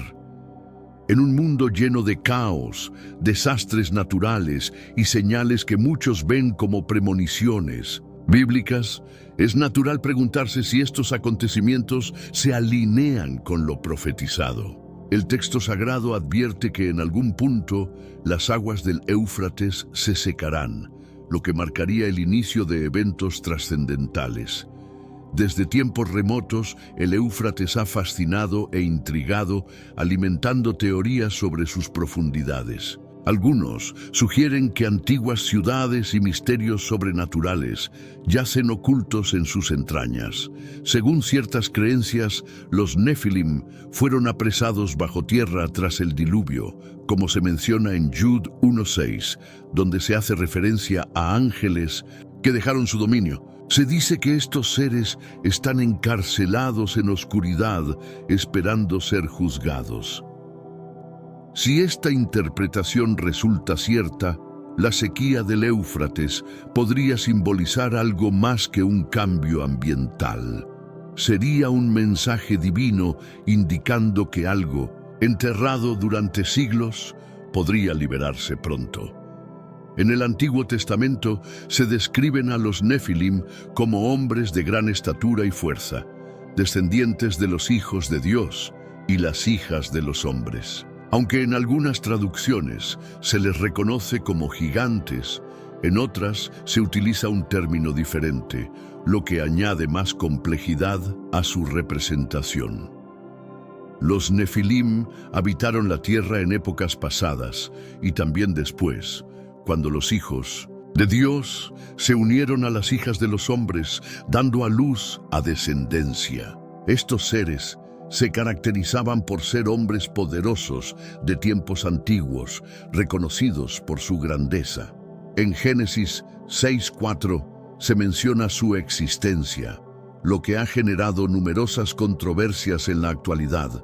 En un mundo lleno de caos, desastres naturales y señales que muchos ven como premoniciones bíblicas, es natural preguntarse si estos acontecimientos se alinean con lo profetizado. El texto sagrado advierte que en algún punto las aguas del Éufrates se secarán, lo que marcaría el inicio de eventos trascendentales. Desde tiempos remotos, el Éufrates ha fascinado e intrigado, alimentando teorías sobre sus profundidades. Algunos sugieren que antiguas ciudades y misterios sobrenaturales yacen ocultos en sus entrañas. Según ciertas creencias, los Nefilim fueron apresados bajo tierra tras el diluvio, como se menciona en Jude 1:6, donde se hace referencia a ángeles que dejaron su dominio. Se dice que estos seres están encarcelados en oscuridad, esperando ser juzgados. Si esta interpretación resulta cierta, la sequía del Éufrates podría simbolizar algo más que un cambio ambiental. Sería un mensaje divino indicando que algo, enterrado durante siglos, podría liberarse pronto. En el Antiguo Testamento se describen a los Nefilim como hombres de gran estatura y fuerza, descendientes de los hijos de Dios y las hijas de los hombres. Aunque en algunas traducciones se les reconoce como gigantes, en otras se utiliza un término diferente, lo que añade más complejidad a su representación. Los Nefilim habitaron la tierra en épocas pasadas y también después, cuando los hijos de Dios se unieron a las hijas de los hombres, dando a luz a descendencia. Estos seres se caracterizaban por ser hombres poderosos de tiempos antiguos, reconocidos por su grandeza. En Génesis 6:4 se menciona su existencia, lo que ha generado numerosas controversias en la actualidad,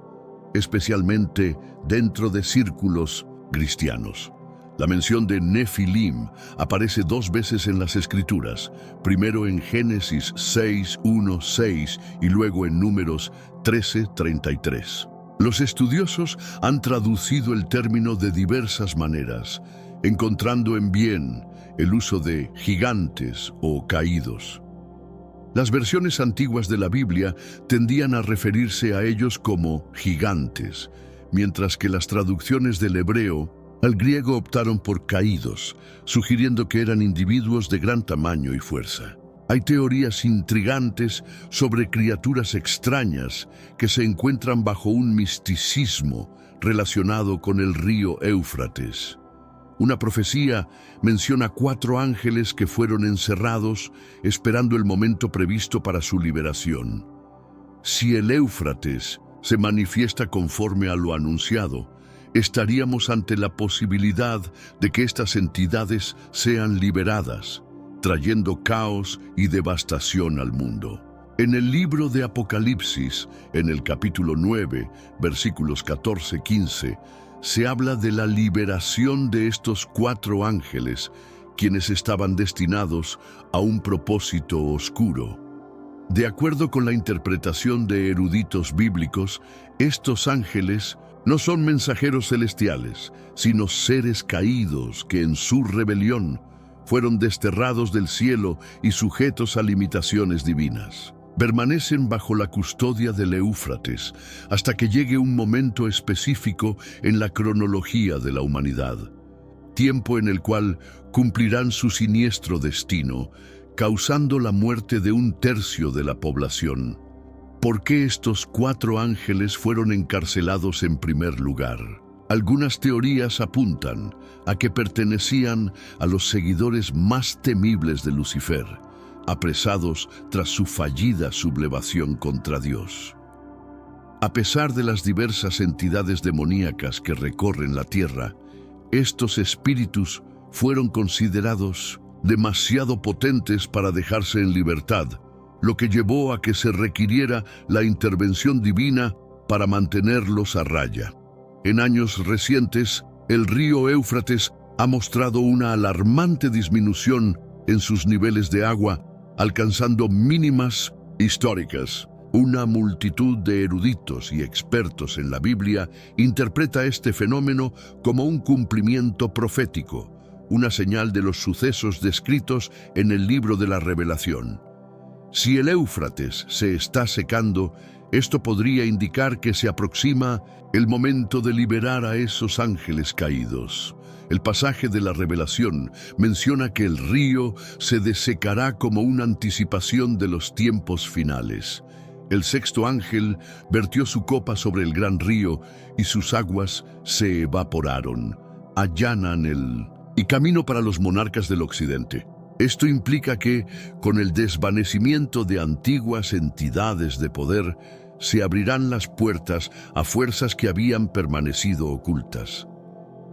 especialmente dentro de círculos cristianos. La mención de Nefilim aparece 2 veces en las Escrituras, primero en Génesis 6:1-6 y luego en Números 13:33. Los estudiosos han traducido el término de diversas maneras, encontrando en bien el uso de gigantes o caídos. Las versiones antiguas de la Biblia tendían a referirse a ellos como gigantes, mientras que las traducciones del hebreo al griego optaron por caídos, sugiriendo que eran individuos de gran tamaño y fuerza. Hay teorías intrigantes sobre criaturas extrañas que se encuentran bajo un misticismo relacionado con el río Éufrates. Una profecía menciona 4 ángeles que fueron encerrados esperando el momento previsto para su liberación. Si el Éufrates se manifiesta conforme a lo anunciado, estaríamos ante la posibilidad de que estas entidades sean liberadas, trayendo caos y devastación al mundo. En el libro de Apocalipsis, en el capítulo 9, versículos 14-15, se habla de la liberación de estos 4 ángeles, quienes estaban destinados a un propósito oscuro. De acuerdo con la interpretación de eruditos bíblicos, estos ángeles no son mensajeros celestiales, sino seres caídos que en su rebelión fueron desterrados del cielo y sujetos a limitaciones divinas. Permanecen bajo la custodia del Éufrates hasta que llegue un momento específico en la cronología de la humanidad, tiempo en el cual cumplirán su siniestro destino, causando la muerte de 1/3 de la población. ¿Por qué estos 4 ángeles fueron encarcelados en primer lugar? Algunas teorías apuntan a que pertenecían a los seguidores más temibles de Lucifer, apresados tras su fallida sublevación contra Dios. A pesar de las diversas entidades demoníacas que recorren la tierra, estos espíritus fueron considerados demasiado potentes para dejarse en libertad, lo que llevó a que se requiriera la intervención divina para mantenerlos a raya. En años recientes, el río Éufrates ha mostrado una alarmante disminución en sus niveles de agua, alcanzando mínimas históricas. Una multitud de eruditos y expertos en la Biblia interpreta este fenómeno como un cumplimiento profético, una señal de los sucesos descritos en el libro de la Revelación. Si el Éufrates se está secando, esto podría indicar que se aproxima el momento de liberar a esos ángeles caídos. El pasaje de la Revelación menciona que el río se desecará como una anticipación de los tiempos finales. El 6º ángel vertió su copa sobre el gran río y sus aguas se evaporaron. Allanan el camino para los monarcas del occidente. Esto implica que, con el desvanecimiento de antiguas entidades de poder, se abrirán las puertas a fuerzas que habían permanecido ocultas.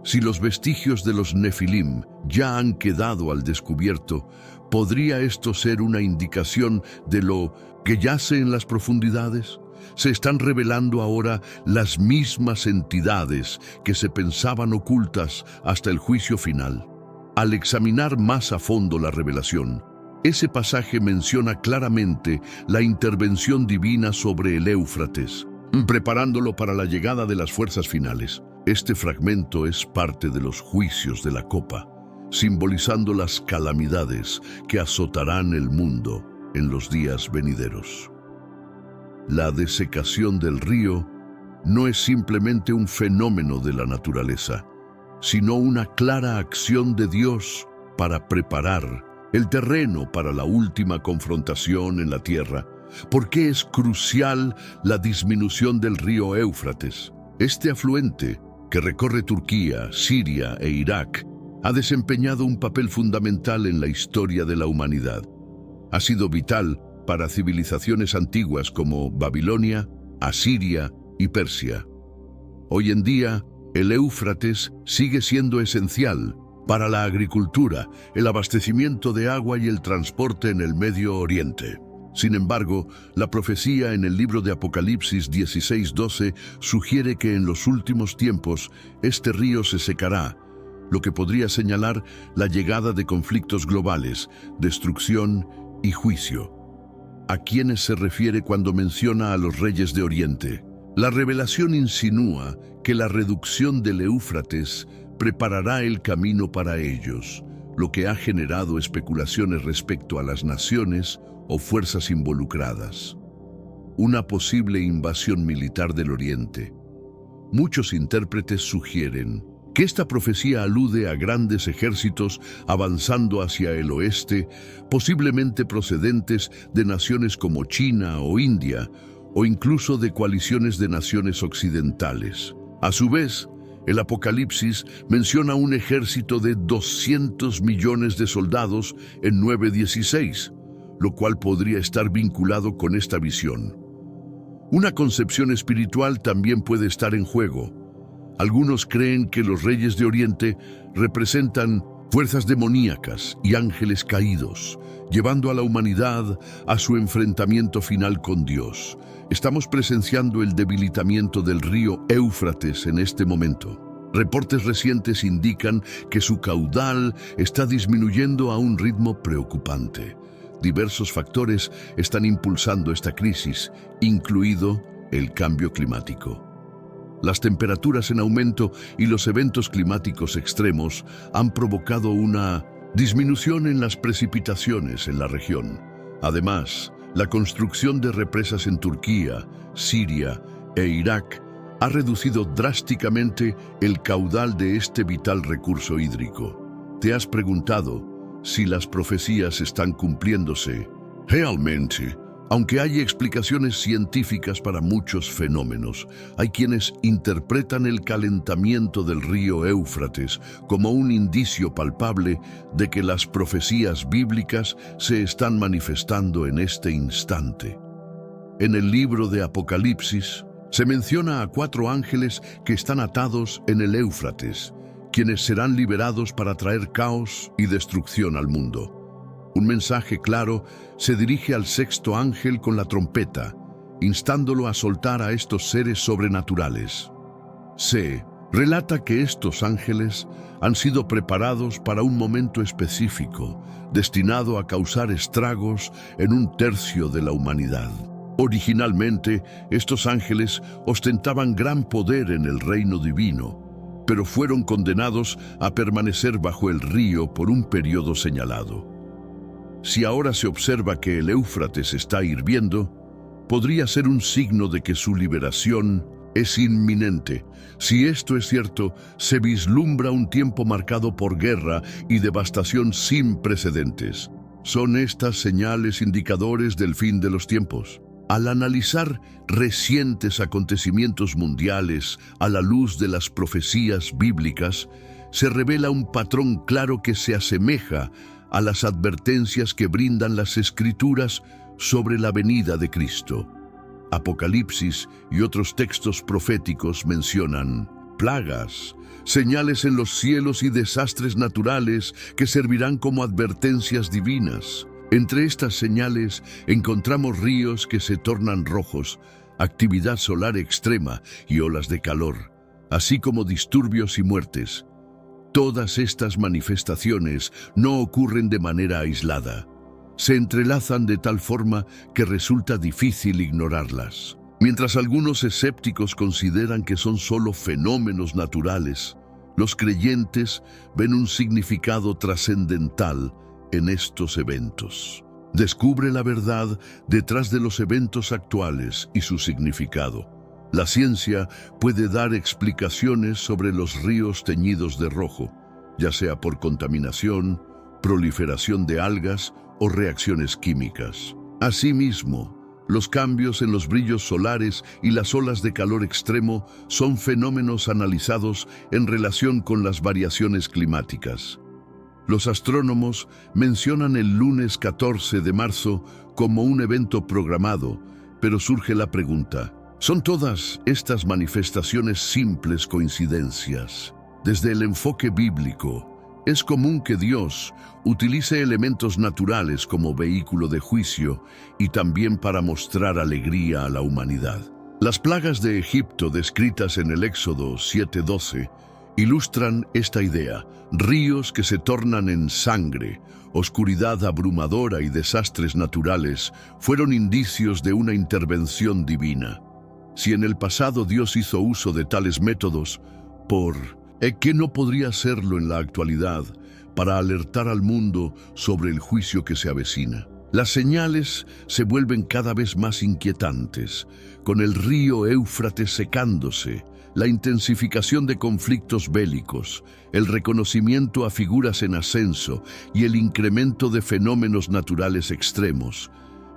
Si los vestigios de los Nefilim ya han quedado al descubierto, ¿podría esto ser una indicación de lo que yace en las profundidades? Se están revelando ahora las mismas entidades que se pensaban ocultas hasta el juicio final. Al examinar más a fondo la revelación, ese pasaje menciona claramente la intervención divina sobre el Éufrates, preparándolo para la llegada de las fuerzas finales. Este fragmento es parte de los juicios de la copa, simbolizando las calamidades que azotarán el mundo en los días venideros. La desecación del río no es simplemente un fenómeno de la naturaleza, sino una clara acción de Dios para preparar el terreno para la última confrontación en la tierra. ¿Por qué es crucial la disminución del río Éufrates? Este afluente, que recorre Turquía, Siria e Irak, ha desempeñado un papel fundamental en la historia de la humanidad. Ha sido vital para civilizaciones antiguas como Babilonia, Asiria y Persia. Hoy en día, el Éufrates sigue siendo esencial para la agricultura, el abastecimiento de agua y el transporte en el Medio Oriente. Sin embargo, la profecía en el libro de Apocalipsis 16:12 sugiere que en los últimos tiempos este río se secará, lo que podría señalar la llegada de conflictos globales, destrucción y juicio. ¿A quiénes se refiere cuando menciona a los reyes de Oriente? La revelación insinúa que la reducción del Éufrates preparará el camino para ellos, lo que ha generado especulaciones respecto a las naciones o fuerzas involucradas. Una posible invasión militar del Oriente. Muchos intérpretes sugieren que esta profecía alude a grandes ejércitos avanzando hacia el oeste, posiblemente procedentes de naciones como China o India, o incluso de coaliciones de naciones occidentales. A su vez, el Apocalipsis menciona un ejército de 200 millones de soldados en 9:16, lo cual podría estar vinculado con esta visión. Una concepción espiritual también puede estar en juego. Algunos creen que los reyes de Oriente representan fuerzas demoníacas y ángeles caídos, llevando a la humanidad a su enfrentamiento final con Dios. Estamos presenciando el debilitamiento del río Éufrates en este momento. Reportes recientes indican que su caudal está disminuyendo a un ritmo preocupante. Diversos factores están impulsando esta crisis, incluido el cambio climático. Las temperaturas en aumento y los eventos climáticos extremos han provocado una disminución en las precipitaciones en la región. Además, la construcción de represas en Turquía, Siria e Irak ha reducido drásticamente el caudal de este vital recurso hídrico. ¿Te has preguntado si las profecías están cumpliéndose? Realmente, Aunque hay explicaciones científicas para muchos fenómenos, hay quienes interpretan el calentamiento del río Éufrates como un indicio palpable de que las profecías bíblicas se están manifestando en este instante. En el libro de Apocalipsis se menciona a 4 ángeles que están atados en el Éufrates, quienes serán liberados para traer caos y destrucción al mundo. Un mensaje claro se dirige al 6.º ángel con la trompeta, instándolo a soltar a estos seres sobrenaturales. Se relata que estos ángeles han sido preparados para un momento específico, destinado a causar estragos en 1/3 de la humanidad. Originalmente, estos ángeles ostentaban gran poder en el reino divino, pero fueron condenados a permanecer bajo el río por un periodo señalado. Si ahora se observa que el Éufrates está hirviendo, podría ser un signo de que su liberación es inminente. Si esto es cierto, se vislumbra un tiempo marcado por guerra y devastación sin precedentes. ¿Son estas señales indicadores del fin de los tiempos? Al analizar recientes acontecimientos mundiales a la luz de las profecías bíblicas, se revela un patrón claro que se asemeja a las advertencias que brindan las Escrituras sobre la venida de Cristo. Apocalipsis y otros textos proféticos mencionan plagas, señales en los cielos y desastres naturales que servirán como advertencias divinas. Entre estas señales encontramos ríos que se tornan rojos, actividad solar extrema y olas de calor, así como disturbios y muertes. Todas estas manifestaciones no ocurren de manera aislada. Se entrelazan de tal forma que resulta difícil ignorarlas. Mientras algunos escépticos consideran que son solo fenómenos naturales, los creyentes ven un significado trascendental en estos eventos. Descubre la verdad detrás de los eventos actuales y su significado. La ciencia puede dar explicaciones sobre los ríos teñidos de rojo, ya sea por contaminación, proliferación de algas o reacciones químicas. Asimismo, los cambios en los brillos solares y las olas de calor extremo son fenómenos analizados en relación con las variaciones climáticas. Los astrónomos mencionan el lunes 14 de marzo como un evento programado, pero surge la pregunta: ¿son todas estas manifestaciones simples coincidencias? Desde el enfoque bíblico, es común que Dios utilice elementos naturales como vehículo de juicio y también para mostrar alegría a la humanidad. Las plagas de Egipto descritas en el Éxodo 7:12 ilustran esta idea: ríos que se tornan en sangre, oscuridad abrumadora y desastres naturales fueron indicios de una intervención divina. Si en el pasado Dios hizo uso de tales métodos, ¿por qué no podría hacerlo en la actualidad para alertar al mundo sobre el juicio que se avecina? Las señales se vuelven cada vez más inquietantes, con el río Éufrates secándose, la intensificación de conflictos bélicos, el reconocimiento a figuras en ascenso y el incremento de fenómenos naturales extremos.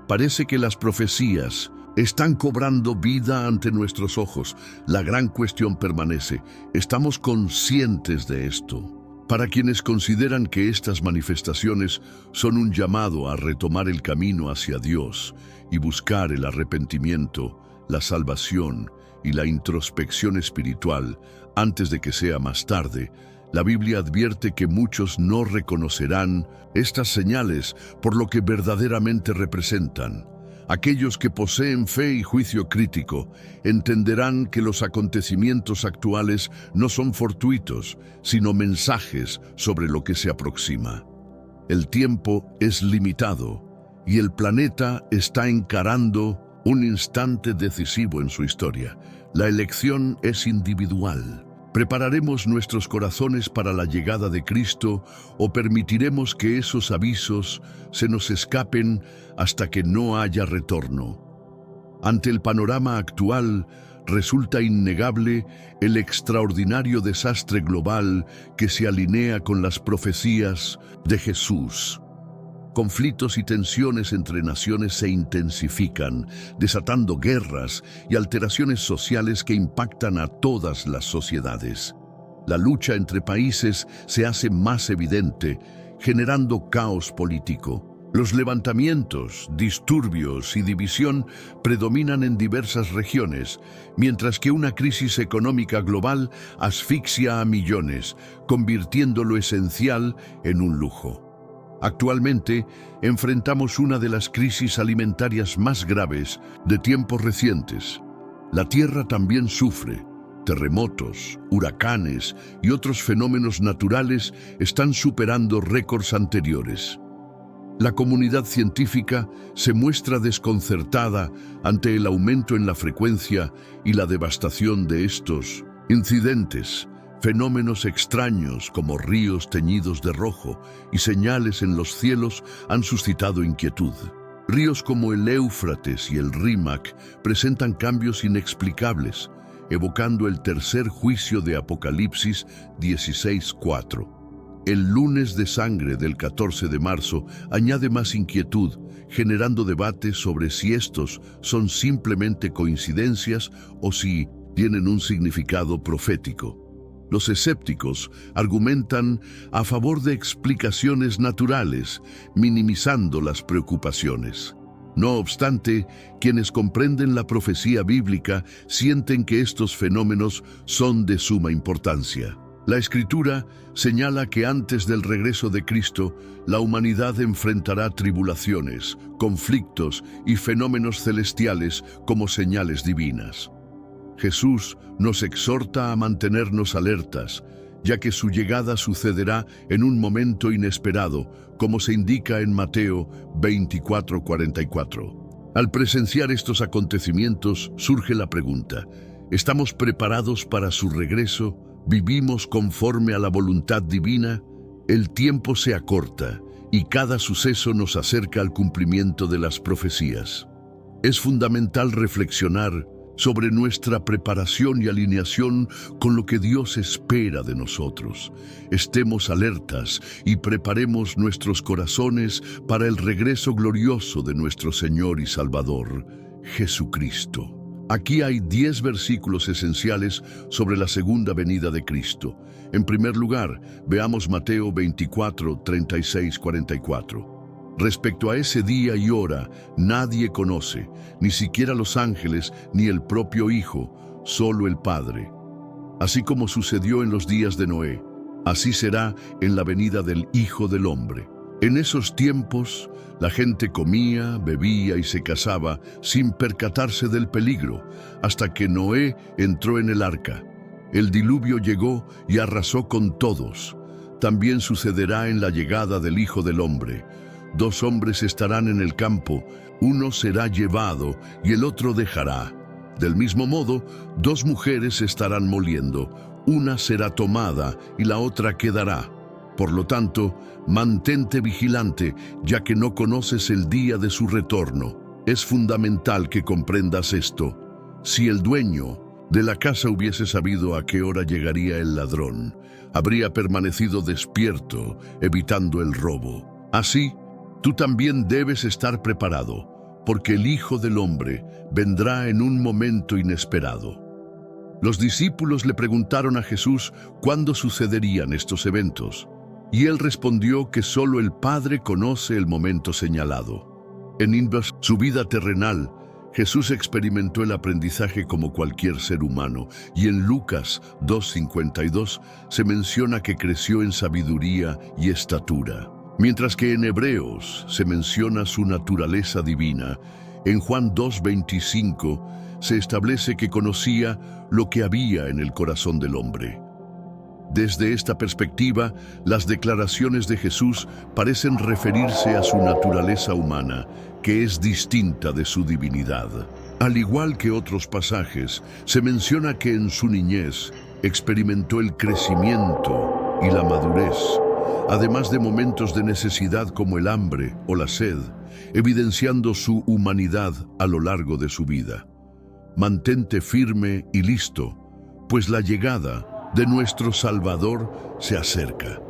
Parece que las profecías están cobrando vida ante nuestros ojos. La gran cuestión permanece: ¿estamos conscientes de esto? Para quienes consideran que estas manifestaciones son un llamado a retomar el camino hacia Dios y buscar el arrepentimiento, la salvación y la introspección espiritual antes de que sea más tarde, la Biblia advierte que muchos no reconocerán estas señales por lo que verdaderamente representan. Aquellos que poseen fe y juicio crítico entenderán que los acontecimientos actuales no son fortuitos, sino mensajes sobre lo que se aproxima. El tiempo es limitado y el planeta está encarando un instante decisivo en su historia. La elección es individual. ¿Prepararemos nuestros corazones para la llegada de Cristo o permitiremos que esos avisos se nos escapen hasta que no haya retorno? Ante el panorama actual, resulta innegable el extraordinario desastre global que se alinea con las profecías de Jesús. Conflictos y tensiones entre naciones se intensifican, desatando guerras y alteraciones sociales que impactan a todas las sociedades. La lucha entre países se hace más evidente, generando caos político. Los levantamientos, disturbios y división predominan en diversas regiones, mientras que una crisis económica global asfixia a millones, convirtiendo lo esencial en un lujo. Actualmente, enfrentamos una de las crisis alimentarias más graves de tiempos recientes. La Tierra también sufre. Terremotos, huracanes y otros fenómenos naturales están superando récords anteriores. La comunidad científica se muestra desconcertada ante el aumento en la frecuencia y la devastación de estos incidentes. Fenómenos extraños como ríos teñidos de rojo y señales en los cielos han suscitado inquietud. Ríos como el Éufrates y el Rímac presentan cambios inexplicables, evocando el tercer juicio de Apocalipsis 16:4. El lunes de sangre del 14 de marzo añade más inquietud, generando debates sobre si estos son simplemente coincidencias o si tienen un significado profético. Los escépticos argumentan a favor de explicaciones naturales, minimizando las preocupaciones. No obstante, quienes comprenden la profecía bíblica sienten que estos fenómenos son de suma importancia. La Escritura señala que antes del regreso de Cristo, la humanidad enfrentará tribulaciones, conflictos y fenómenos celestiales como señales divinas. Jesús nos exhorta a mantenernos alertas, ya que su llegada sucederá en un momento inesperado, como se indica en Mateo 24:44. Al presenciar estos acontecimientos, surge la pregunta: ¿estamos preparados para su regreso? ¿Vivimos conforme a la voluntad divina? El tiempo se acorta y cada suceso nos acerca al cumplimiento de las profecías. Es fundamental reflexionar sobre nuestra preparación y alineación con lo que Dios espera de nosotros. Estemos alertas y preparemos nuestros corazones para el regreso glorioso de nuestro Señor y Salvador, Jesucristo. Aquí hay 10 versículos esenciales sobre la segunda venida de Cristo. En primer lugar, veamos Mateo 24, 36, 44. Respecto a ese día y hora, nadie conoce, ni siquiera los ángeles, ni el propio Hijo, solo el Padre. Así como sucedió en los días de Noé, así será en la venida del Hijo del Hombre. En esos tiempos, la gente comía, bebía y se casaba sin percatarse del peligro, hasta que Noé entró en el arca. El diluvio llegó y arrasó con todos. También sucederá en la llegada del Hijo del Hombre. 2 hombres estarán en el campo, uno será llevado y el otro dejará. Del mismo modo, 2 mujeres estarán moliendo, una será tomada y la otra quedará. Por lo tanto, mantente vigilante, ya que no conoces el día de su retorno. Es fundamental que comprendas esto. Si el dueño de la casa hubiese sabido a qué hora llegaría el ladrón, habría permanecido despierto, evitando el robo. Así, tú también debes estar preparado, porque el Hijo del Hombre vendrá en un momento inesperado. Los discípulos le preguntaron a Jesús cuándo sucederían estos eventos. Y él respondió que solo el Padre conoce el momento señalado. En su vida terrenal, Jesús experimentó el aprendizaje como cualquier ser humano, y en Lucas 2:52 se menciona que creció en sabiduría y estatura. Mientras que en Hebreos se menciona su naturaleza divina, en Juan 2:25 se establece que conocía lo que había en el corazón del hombre. Desde esta perspectiva, las declaraciones de Jesús parecen referirse a su naturaleza humana, que es distinta de su divinidad. Al igual que otros pasajes, se menciona que en su niñez experimentó el crecimiento y la madurez, además de momentos de necesidad como el hambre o la sed, evidenciando su humanidad a lo largo de su vida. Mantente firme y listo, pues la llegada de nuestro Salvador se acerca.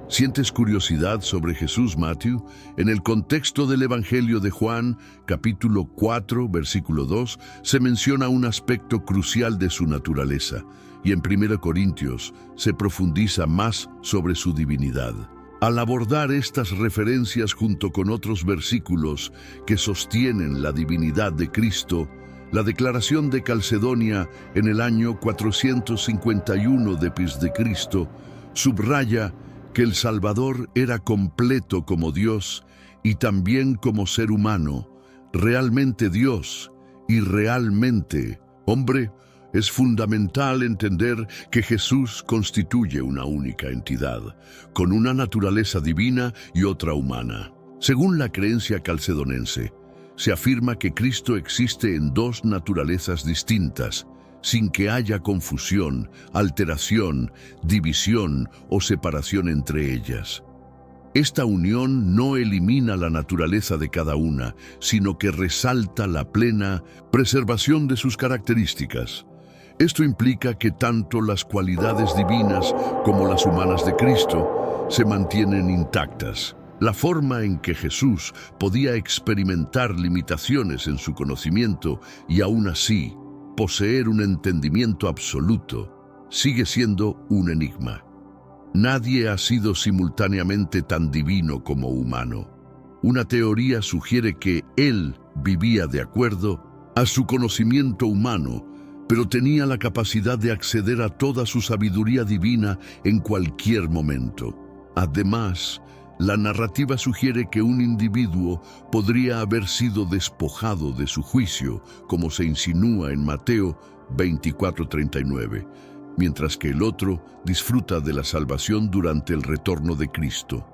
¿Sientes curiosidad sobre Jesús, Matthew? En el contexto del Evangelio de Juan, capítulo 4, versículo 2, se menciona un aspecto crucial de su naturaleza, y en 1 Corintios se profundiza más sobre su divinidad. Al abordar estas referencias junto con otros versículos que sostienen la divinidad de Cristo, la declaración de Calcedonia en el año 451 d.C. subraya que el Salvador era completo como Dios y también como ser humano, realmente Dios y realmente hombre. Es fundamental entender que Jesús constituye una única entidad, con una naturaleza divina y otra humana. Según la creencia calcedonense, se afirma que Cristo existe en dos naturalezas distintas, sin que haya confusión, alteración, división o separación entre ellas. Esta unión no elimina la naturaleza de cada una, sino que resalta la plena preservación de sus características. Esto implica que tanto las cualidades divinas como las humanas de Cristo se mantienen intactas. La forma en que Jesús podía experimentar limitaciones en su conocimiento y aún así poseer un entendimiento absoluto sigue siendo un enigma. Nadie ha sido simultáneamente tan divino como humano. Una teoría sugiere que Él vivía de acuerdo a su conocimiento humano, pero tenía la capacidad de acceder a toda su sabiduría divina en cualquier momento. Además, la narrativa sugiere que un individuo podría haber sido despojado de su juicio, como se insinúa en Mateo 24:39, mientras que el otro disfruta de la salvación durante el retorno de Cristo.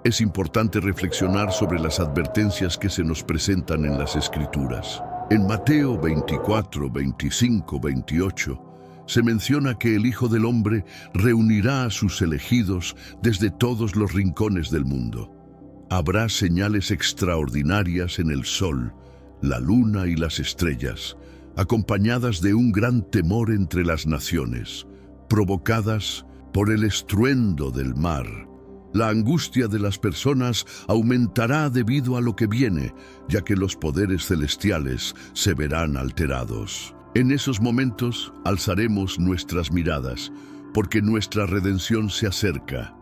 Es importante reflexionar sobre las advertencias que se nos presentan en las Escrituras. En Mateo 24, 25, 28, se menciona que el Hijo del Hombre reunirá a sus elegidos desde todos los rincones del mundo. Habrá señales extraordinarias en el sol, la luna y las estrellas, acompañadas de un gran temor entre las naciones, provocadas por el estruendo del mar. La angustia de las personas aumentará debido a lo que viene, ya que los poderes celestiales se verán alterados. En esos momentos alzaremos nuestras miradas, porque nuestra redención se acerca.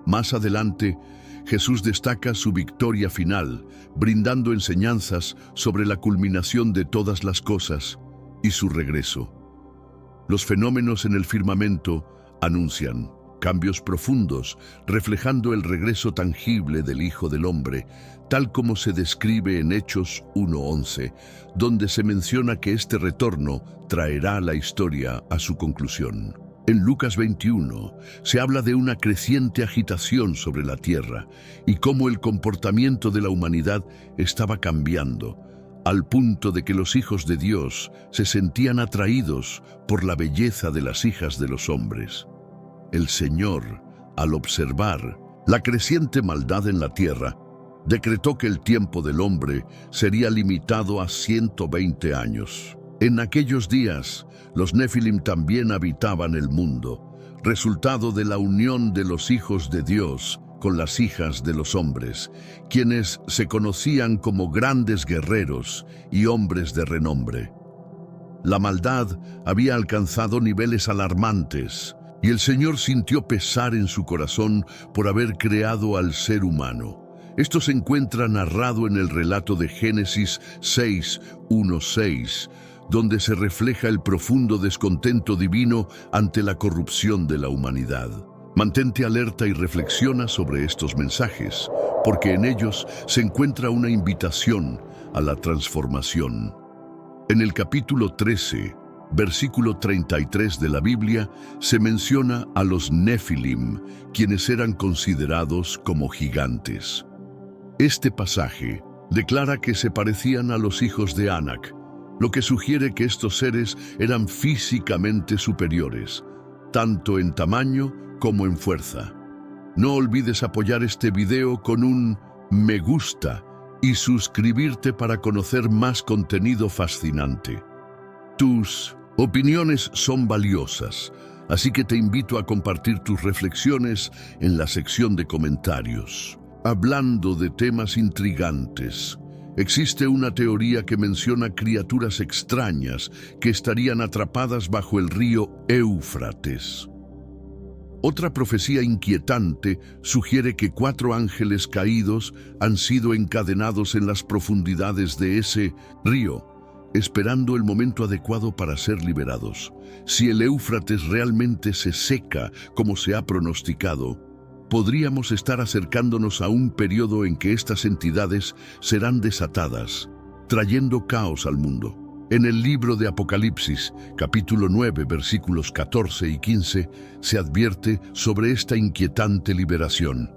Más adelante, Jesús destaca su victoria final, brindando enseñanzas sobre la culminación de todas las cosas y su regreso. Los fenómenos en el firmamento anuncian cambios profundos, reflejando el regreso tangible del Hijo del Hombre, tal como se describe en Hechos 1:11, donde se menciona que este retorno traerá la historia a su conclusión. En Lucas 21 se habla de una creciente agitación sobre la tierra y cómo el comportamiento de la humanidad estaba cambiando, al punto de que los hijos de Dios se sentían atraídos por la belleza de las hijas de los hombres. El Señor, al observar la creciente maldad en la tierra, decretó que el tiempo del hombre sería limitado a 120 años. En aquellos días, los Nefilim también habitaban el mundo, resultado de la unión de los hijos de Dios con las hijas de los hombres, quienes se conocían como grandes guerreros y hombres de renombre. La maldad había alcanzado niveles alarmantes, y el Señor sintió pesar en su corazón por haber creado al ser humano. Esto se encuentra narrado en el relato de Génesis 6:1-6, donde se refleja el profundo descontento divino ante la corrupción de la humanidad. Mantente alerta y reflexiona sobre estos mensajes, porque en ellos se encuentra una invitación a la transformación. En el capítulo 13, versículo 33 de la Biblia, se menciona a los Nefilim, quienes eran considerados como gigantes. Este pasaje declara que se parecían a los hijos de Anak, lo que sugiere que estos seres eran físicamente superiores, tanto en tamaño como en fuerza. No olvides apoyar este video con un me gusta y suscribirte para conocer más contenido fascinante. Tus opiniones son valiosas, así que te invito a compartir tus reflexiones en la sección de comentarios. Hablando de temas intrigantes, existe una teoría que menciona criaturas extrañas que estarían atrapadas bajo el río Éufrates. Otra profecía inquietante sugiere que 4 ángeles caídos han sido encadenados en las profundidades de ese río, esperando el momento adecuado para ser liberados. Si el Éufrates realmente se seca, como se ha pronosticado, podríamos estar acercándonos a un periodo en que estas entidades serán desatadas, trayendo caos al mundo. En el libro de Apocalipsis, capítulo 9, versículos 14 y 15, se advierte sobre esta inquietante liberación.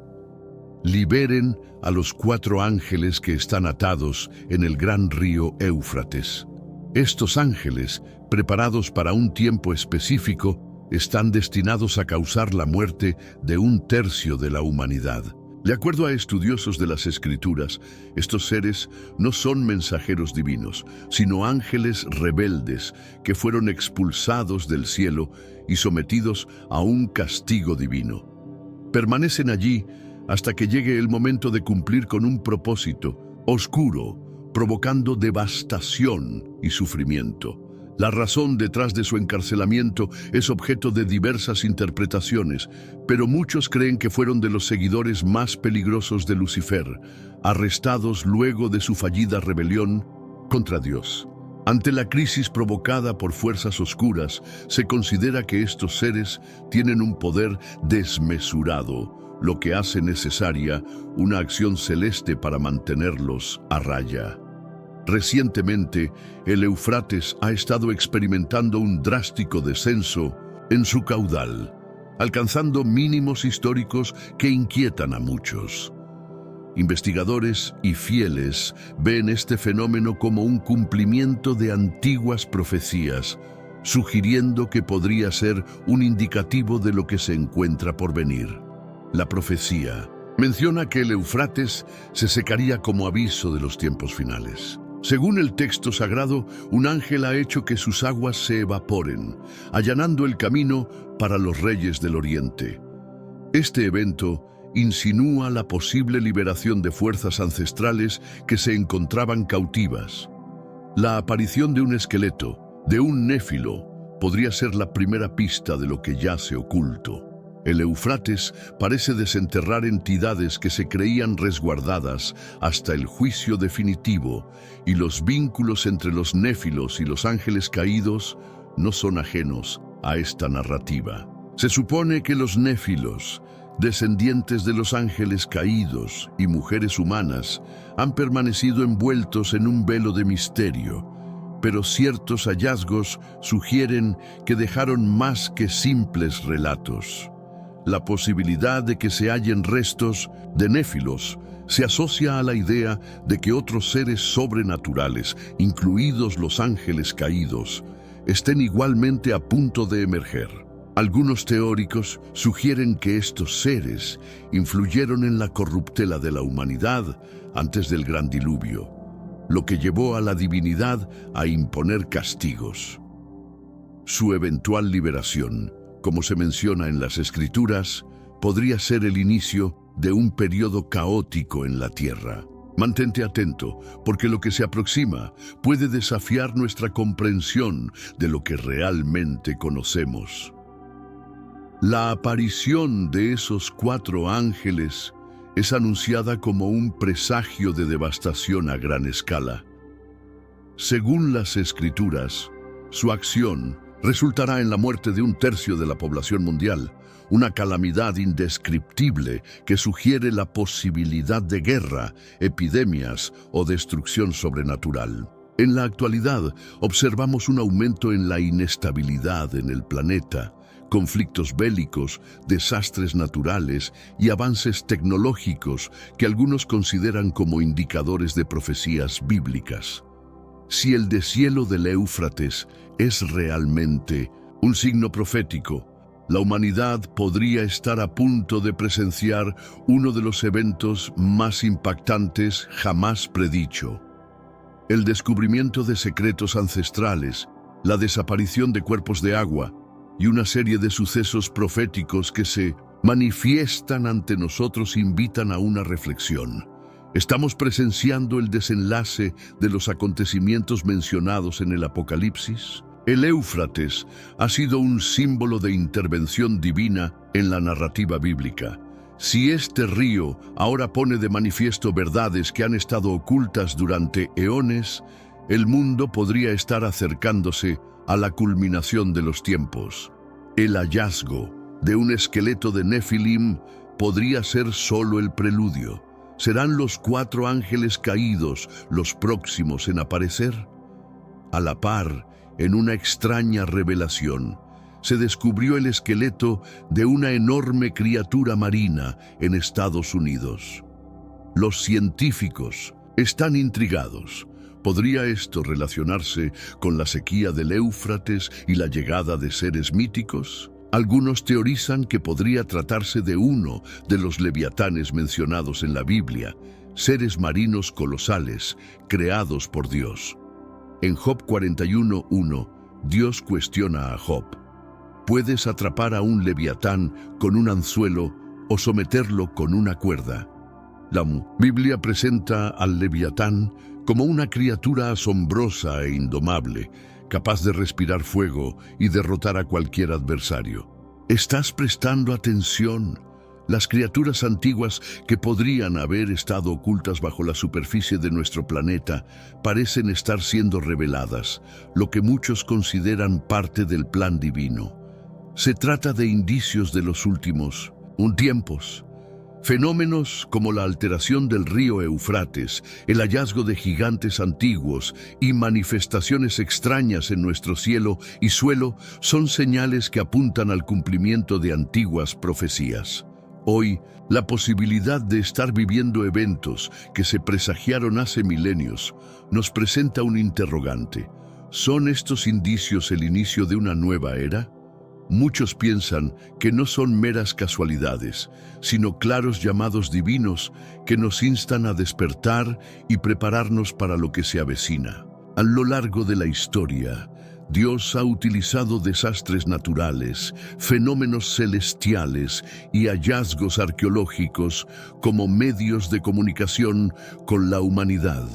Liberen a los 4 ángeles que están atados en el gran río Éufrates. Estos ángeles, preparados para un tiempo específico, están destinados a causar la muerte de 1/3 de la humanidad. De acuerdo a estudiosos de las Escrituras, estos seres no son mensajeros divinos, sino ángeles rebeldes que fueron expulsados del cielo y sometidos a un castigo divino. Permanecen allí hasta que llegue el momento de cumplir con un propósito oscuro, provocando devastación y sufrimiento. La razón detrás de su encarcelamiento es objeto de diversas interpretaciones, pero muchos creen que fueron de los seguidores más peligrosos de Lucifer, arrestados luego de su fallida rebelión contra Dios. Ante la crisis provocada por fuerzas oscuras, se considera que estos seres tienen un poder desmesurado, lo que hace necesaria una acción celeste para mantenerlos a raya. Recientemente, el Éufrates ha estado experimentando un drástico descenso en su caudal, alcanzando mínimos históricos que inquietan a muchos. Investigadores y fieles ven este fenómeno como un cumplimiento de antiguas profecías, sugiriendo que podría ser un indicativo de lo que se encuentra por venir. La profecía menciona que el Éufrates se secaría como aviso de los tiempos finales. Según el texto sagrado, un ángel ha hecho que sus aguas se evaporen, allanando el camino para los reyes del Oriente. Este evento insinúa la posible liberación de fuerzas ancestrales que se encontraban cautivas. La aparición de un esqueleto, de un néfilo, podría ser la primera pista de lo que yace oculto. El Éufrates parece desenterrar entidades que se creían resguardadas hasta el juicio definitivo, y los vínculos entre los néfilos y los ángeles caídos no son ajenos a esta narrativa. Se supone que los néfilos, descendientes de los ángeles caídos y mujeres humanas, han permanecido envueltos en un velo de misterio, pero ciertos hallazgos sugieren que dejaron más que simples relatos. La posibilidad de que se hallen restos de néfilos se asocia a la idea de que otros seres sobrenaturales, incluidos los ángeles caídos, estén igualmente a punto de emerger. Algunos teóricos sugieren que estos seres influyeron en la corruptela de la humanidad antes del gran diluvio, lo que llevó a la divinidad a imponer castigos. Su eventual liberación, como se menciona en las Escrituras, podría ser el inicio de un periodo caótico en la tierra. Mantente atento, porque lo que se aproxima puede desafiar nuestra comprensión de lo que realmente conocemos. La aparición de esos 4 ángeles es anunciada como un presagio de devastación a gran escala. Según las Escrituras, su acción resultará en la muerte de 1/3 de la población mundial, una calamidad indescriptible que sugiere la posibilidad de guerra, epidemias o destrucción sobrenatural. En la actualidad, observamos un aumento en la inestabilidad en el planeta, conflictos bélicos, desastres naturales y avances tecnológicos que algunos consideran como indicadores de profecías bíblicas. Si el deshielo del Éufrates es realmente un signo profético, la humanidad podría estar a punto de presenciar uno de los eventos más impactantes jamás predicho. El descubrimiento de secretos ancestrales, la desaparición de cuerpos de agua y una serie de sucesos proféticos que se manifiestan ante nosotros invitan a una reflexión. Estamos presenciando el desenlace de los acontecimientos mencionados en el Apocalipsis. El Éufrates ha sido un símbolo de intervención divina en la narrativa bíblica. Si este río ahora pone de manifiesto verdades que han estado ocultas durante eones, el mundo podría estar acercándose a la culminación de los tiempos. El hallazgo de un esqueleto de Nefilim podría ser solo el preludio. ¿Serán los 4 ángeles caídos los próximos en aparecer? A la par, en una extraña revelación, se descubrió el esqueleto de una enorme criatura marina en Estados Unidos. Los científicos están intrigados. ¿Podría esto relacionarse con la sequía del Éufrates y la llegada de seres míticos? Algunos teorizan que podría tratarse de uno de los leviatanes mencionados en la Biblia, seres marinos colosales creados por Dios. En Job 41:1, Dios cuestiona a Job: ¿puedes atrapar a un leviatán con un anzuelo o someterlo con una cuerda? La Biblia presenta al leviatán como una criatura asombrosa e indomable, capaz de respirar fuego y derrotar a cualquier adversario. ¿Estás prestando atención? Las criaturas antiguas que podrían haber estado ocultas bajo la superficie de nuestro planeta parecen estar siendo reveladas, lo que muchos consideran parte del plan divino. Se trata de indicios de los últimos tiempos. Fenómenos como la alteración del río Éufrates, el hallazgo de gigantes antiguos y manifestaciones extrañas en nuestro cielo y suelo son señales que apuntan al cumplimiento de antiguas profecías. Hoy, la posibilidad de estar viviendo eventos que se presagiaron hace milenios nos presenta un interrogante. ¿Son estos indicios el inicio de una nueva era? Muchos piensan que no son meras casualidades, sino claros llamados divinos que nos instan a despertar y prepararnos para lo que se avecina. A lo largo de la historia, Dios ha utilizado desastres naturales, fenómenos celestiales y hallazgos arqueológicos como medios de comunicación con la humanidad.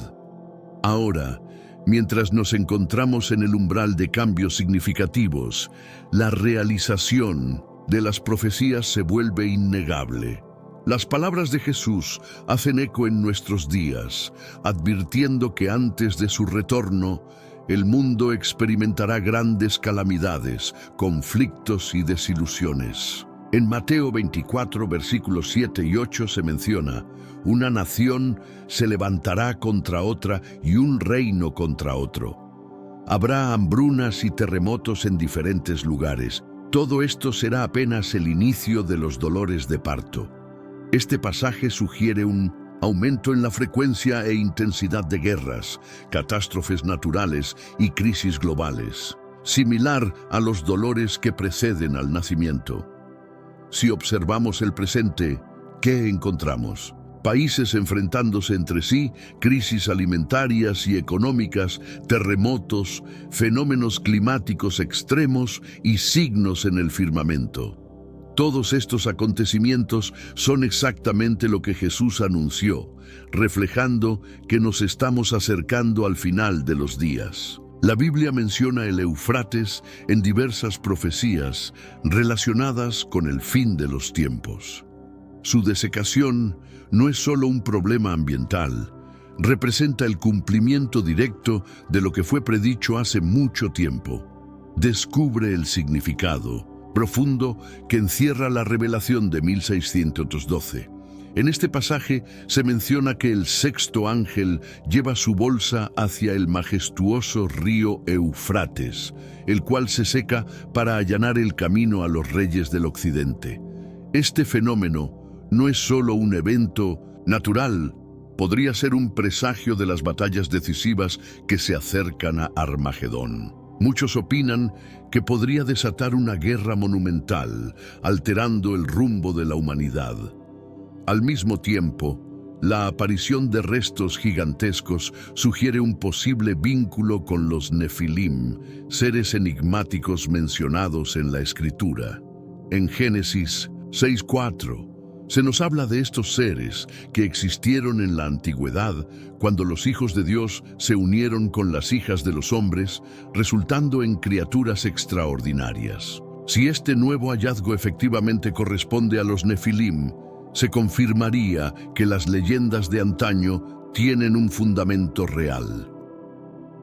Ahora, mientras nos encontramos en el umbral de cambios significativos, la realización de las profecías se vuelve innegable. Las palabras de Jesús hacen eco en nuestros días, advirtiendo que antes de su retorno, el mundo experimentará grandes calamidades, conflictos y desilusiones. En Mateo 24, versículos 7 y 8 se menciona: una nación se levantará contra otra y un reino contra otro. Habrá hambrunas y terremotos en diferentes lugares. Todo esto será apenas el inicio de los dolores de parto. Este pasaje sugiere un aumento en la frecuencia e intensidad de guerras, catástrofes naturales y crisis globales, similar a los dolores que preceden al nacimiento. Si observamos el presente, ¿qué encontramos? Países enfrentándose entre sí, crisis alimentarias y económicas, terremotos, fenómenos climáticos extremos y signos en el firmamento. Todos estos acontecimientos son exactamente lo que Jesús anunció, reflejando que nos estamos acercando al final de los días. La Biblia menciona el Éufrates en diversas profecías relacionadas con el fin de los tiempos. Su desecación no es solo un problema ambiental, representa el cumplimiento directo de lo que fue predicho hace mucho tiempo. Descubre el significado profundo que encierra la revelación de 1612. En este pasaje se menciona que el sexto ángel lleva su bolsa hacia el majestuoso río Éufrates, el cual se seca para allanar el camino a los reyes del occidente. Este fenómeno no es solo un evento natural, podría ser un presagio de las batallas decisivas que se acercan a Armagedón. Muchos opinan que podría desatar una guerra monumental, alterando el rumbo de la humanidad. Al mismo tiempo, La aparición de restos gigantescos sugiere un posible vínculo con los Nefilim, seres enigmáticos mencionados en la Escritura. En Génesis 6:4, se nos habla de estos seres que existieron en la antigüedad cuando los hijos de Dios se unieron con las hijas de los hombres, resultando en criaturas extraordinarias. Si este nuevo hallazgo efectivamente corresponde a los Nefilim, se confirmaría que las leyendas de antaño tienen un fundamento real.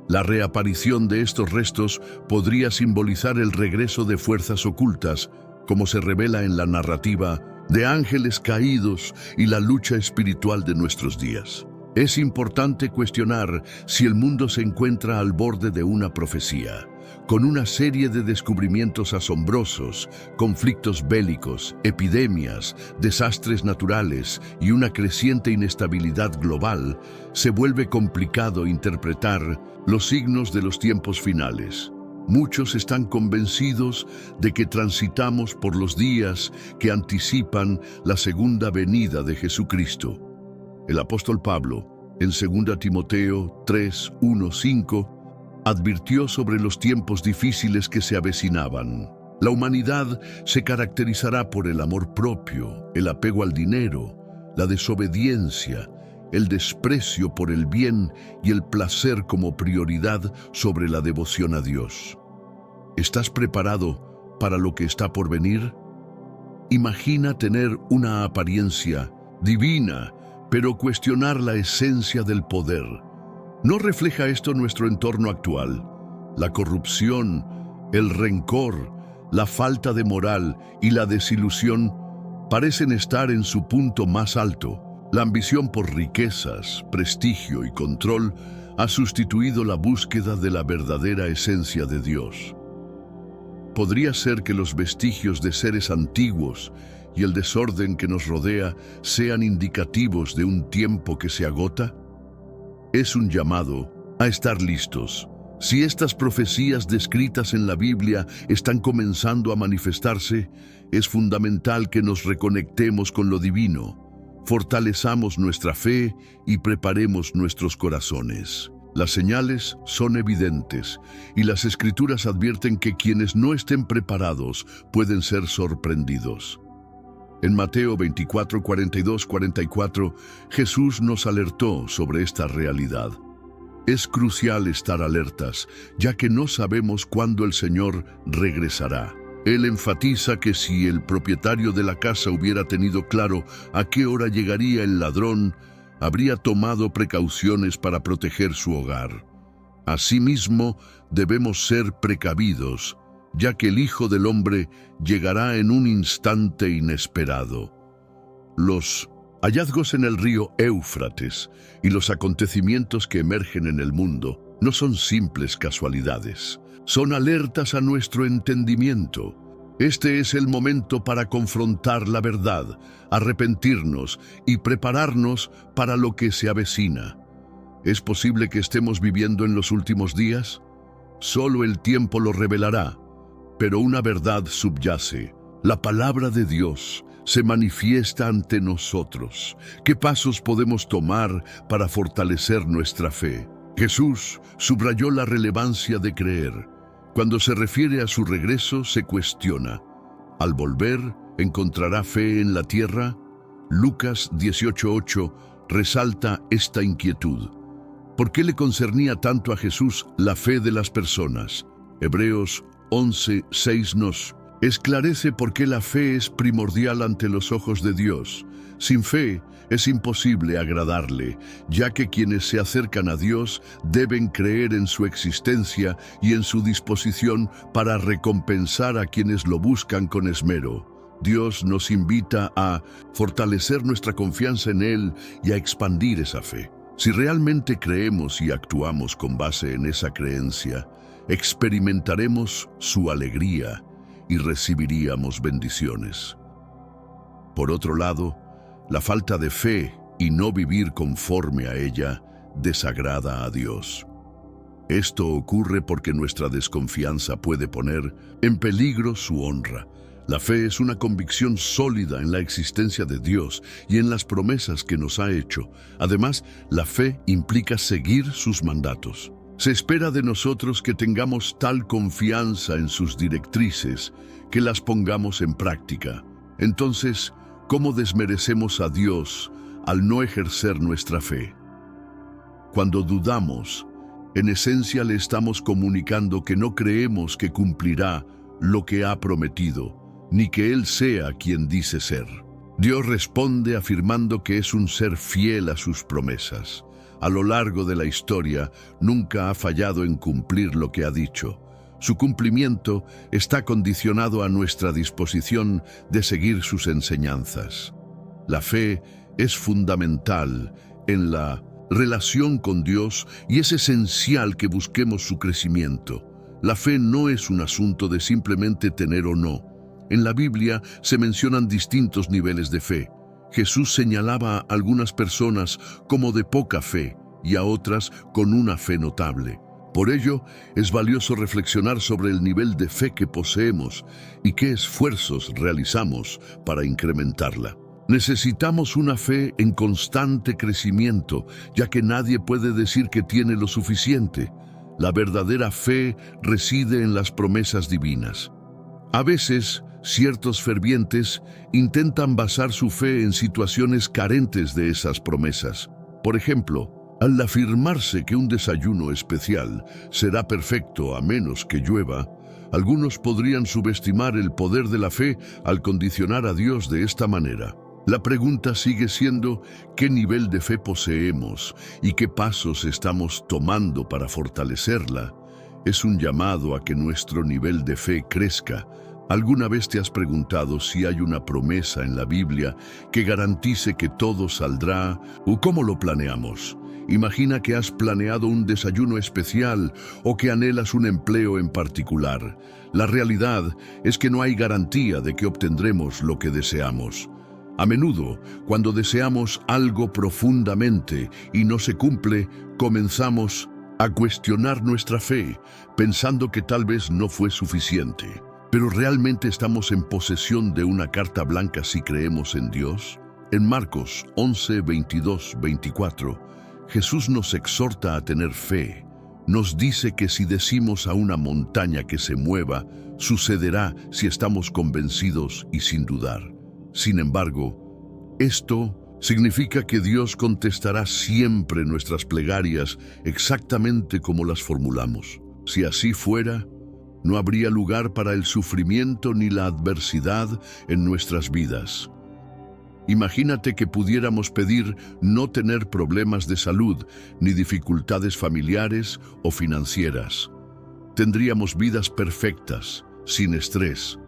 La reaparición de estos restos podría simbolizar el regreso de fuerzas ocultas, como se revela en la narrativa de ángeles caídos y la lucha espiritual de nuestros días. Es importante cuestionar si el mundo se encuentra al borde de una profecía, con una serie de descubrimientos asombrosos, conflictos bélicos, epidemias, desastres naturales y una creciente inestabilidad global. Se vuelve complicado interpretar los signos de los tiempos finales. Muchos están convencidos de que transitamos por los días que anticipan la segunda venida de Jesucristo. El apóstol Pablo, en 2 Timoteo 3:1-5, advirtió sobre los tiempos difíciles que se avecinaban. La humanidad se caracterizará por el amor propio, el apego al dinero, la desobediencia, el desprecio por el bien y el placer como prioridad sobre la devoción a Dios. ¿Estás preparado para lo que está por venir? Imagina tener una apariencia divina, pero cuestionar la esencia del poder. ¿No refleja esto nuestro entorno actual? La corrupción, el rencor, la falta de moral y la desilusión parecen estar en su punto más alto. La ambición por riquezas, prestigio y control ha sustituido la búsqueda de la verdadera esencia de Dios. ¿Podría ser que los vestigios de seres antiguos y el desorden que nos rodea sean indicativos de un tiempo que se agota? Es un llamado a estar listos. Si estas profecías descritas en la Biblia están comenzando a manifestarse, es fundamental que nos reconectemos con lo divino, fortalezamos nuestra fe y preparemos nuestros corazones. Las señales son evidentes y las Escrituras advierten que quienes no estén preparados pueden ser sorprendidos. En Mateo 24:42-44, Jesús nos alertó sobre esta realidad. Es crucial estar alertas, ya que no sabemos cuándo el Señor regresará. Él enfatiza que si el propietario de la casa hubiera tenido claro a qué hora llegaría el ladrón, habría tomado precauciones para proteger su hogar. Asimismo, debemos ser precavidos, ya que el Hijo del Hombre llegará en un instante inesperado. Los hallazgos en el río Éufrates y los acontecimientos que emergen en el mundo no son simples casualidades, son alertas a nuestro entendimiento. Este es el momento para confrontar la verdad, arrepentirnos y prepararnos para lo que se avecina. ¿Es posible que estemos viviendo en los últimos días? Solo el tiempo lo revelará, pero una verdad subyace. La palabra de Dios se manifiesta ante nosotros. ¿Qué pasos podemos tomar para fortalecer nuestra fe? Jesús subrayó la relevancia de creer. Cuando se refiere a su regreso, se cuestiona: ¿al volver encontrará fe en la tierra? Lucas 18:8 resalta esta inquietud. ¿Por qué le concernía tanto a Jesús la fe de las personas? Hebreos 11:6 nos esclarece por qué la fe es primordial ante los ojos de Dios. Sin fe es imposible agradarle, ya que quienes se acercan a Dios deben creer en su existencia y en su disposición para recompensar a quienes lo buscan con esmero. Dios nos invita a fortalecer nuestra confianza en Él y a expandir esa fe. Si realmente creemos y actuamos con base en esa creencia, experimentaremos su alegría y recibiríamos bendiciones. Por otro lado, la falta de fe y no vivir conforme a ella desagrada a Dios. Esto ocurre porque nuestra desconfianza puede poner en peligro su honra. La fe es una convicción sólida en la existencia de Dios y en las promesas que nos ha hecho. Además, la fe implica seguir sus mandatos. Se espera de nosotros que tengamos tal confianza en sus directrices que las pongamos en práctica. Entonces, ¿cómo desmerecemos a Dios al no ejercer nuestra fe? Cuando dudamos, en esencia le estamos comunicando que no creemos que cumplirá lo que ha prometido, ni que Él sea quien dice ser. Dios responde afirmando que es un ser fiel a sus promesas. A lo largo de la historia, nunca ha fallado en cumplir lo que ha dicho. Su cumplimiento está condicionado a nuestra disposición de seguir sus enseñanzas. La fe es fundamental en la relación con Dios y es esencial que busquemos su crecimiento. La fe no es un asunto de simplemente tener o no. En la Biblia se mencionan distintos niveles de fe. Jesús señalaba a algunas personas como de poca fe y a otras con una fe notable. Por ello, es valioso reflexionar sobre el nivel de fe que poseemos y qué esfuerzos realizamos para incrementarla. Necesitamos una fe en constante crecimiento, ya que nadie puede decir que tiene lo suficiente. La verdadera fe reside en las promesas divinas. A veces, ciertos fervientes intentan basar su fe en situaciones carentes de esas promesas. Por ejemplo, al afirmarse que un desayuno especial será perfecto a menos que llueva, algunos podrían subestimar el poder de la fe al condicionar a Dios de esta manera. La pregunta sigue siendo qué nivel de fe poseemos y qué pasos estamos tomando para fortalecerla. Es un llamado a que nuestro nivel de fe crezca. ¿Alguna vez te has preguntado si hay una promesa en la Biblia que garantice que todo saldrá o cómo lo planeamos? Imagina que has planeado un desayuno especial o que anhelas un empleo en particular. La realidad es que no hay garantía de que obtendremos lo que deseamos. A menudo, cuando deseamos algo profundamente y no se cumple, comenzamos a cuestionar nuestra fe, pensando que tal vez no fue suficiente. ¿Pero realmente estamos en posesión de una carta blanca si creemos en Dios? En Marcos 11, 22, 24, Jesús nos exhorta a tener fe. Nos dice que si decimos a una montaña que se mueva, sucederá si estamos convencidos y sin dudar. Sin embargo, esto significa que Dios contestará siempre nuestras plegarias exactamente como las formulamos. Si así fuera, no habría lugar para el sufrimiento ni la adversidad en nuestras vidas. Imagínate que pudiéramos pedir no tener problemas de salud ni dificultades familiares o financieras. Tendríamos vidas perfectas, sin estrés.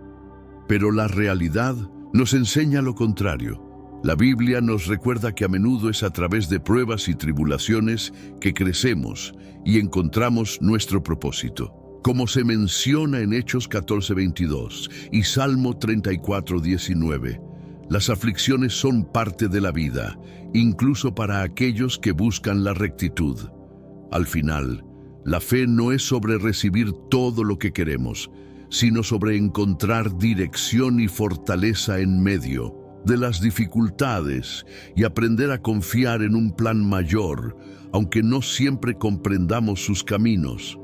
Pero la realidad nos enseña lo contrario. La Biblia nos recuerda que a menudo es a través de pruebas y tribulaciones que crecemos y encontramos nuestro propósito. Como se menciona en Hechos 14:22 y Salmo 34:19, las aflicciones son parte de la vida, incluso para aquellos que buscan la rectitud. Al final, la fe no es sobre recibir todo lo que queremos, sino sobre encontrar dirección y fortaleza en medio de las dificultades y aprender a confiar en un plan mayor, aunque no siempre comprendamos sus caminos.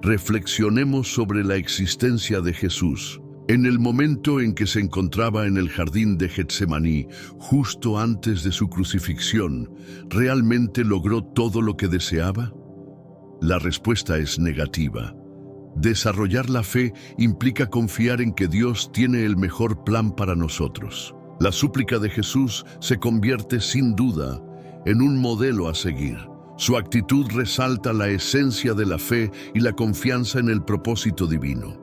Reflexionemos sobre la existencia de Jesús. En el momento en que se encontraba en el jardín de Getsemaní, justo antes de su crucifixión, ¿realmente logró todo lo que deseaba? La respuesta es negativa. Desarrollar la fe implica confiar en que Dios tiene el mejor plan para nosotros. La súplica de Jesús se convierte sin duda en un modelo a seguir. Su actitud resalta la esencia de la fe y la confianza en el propósito divino.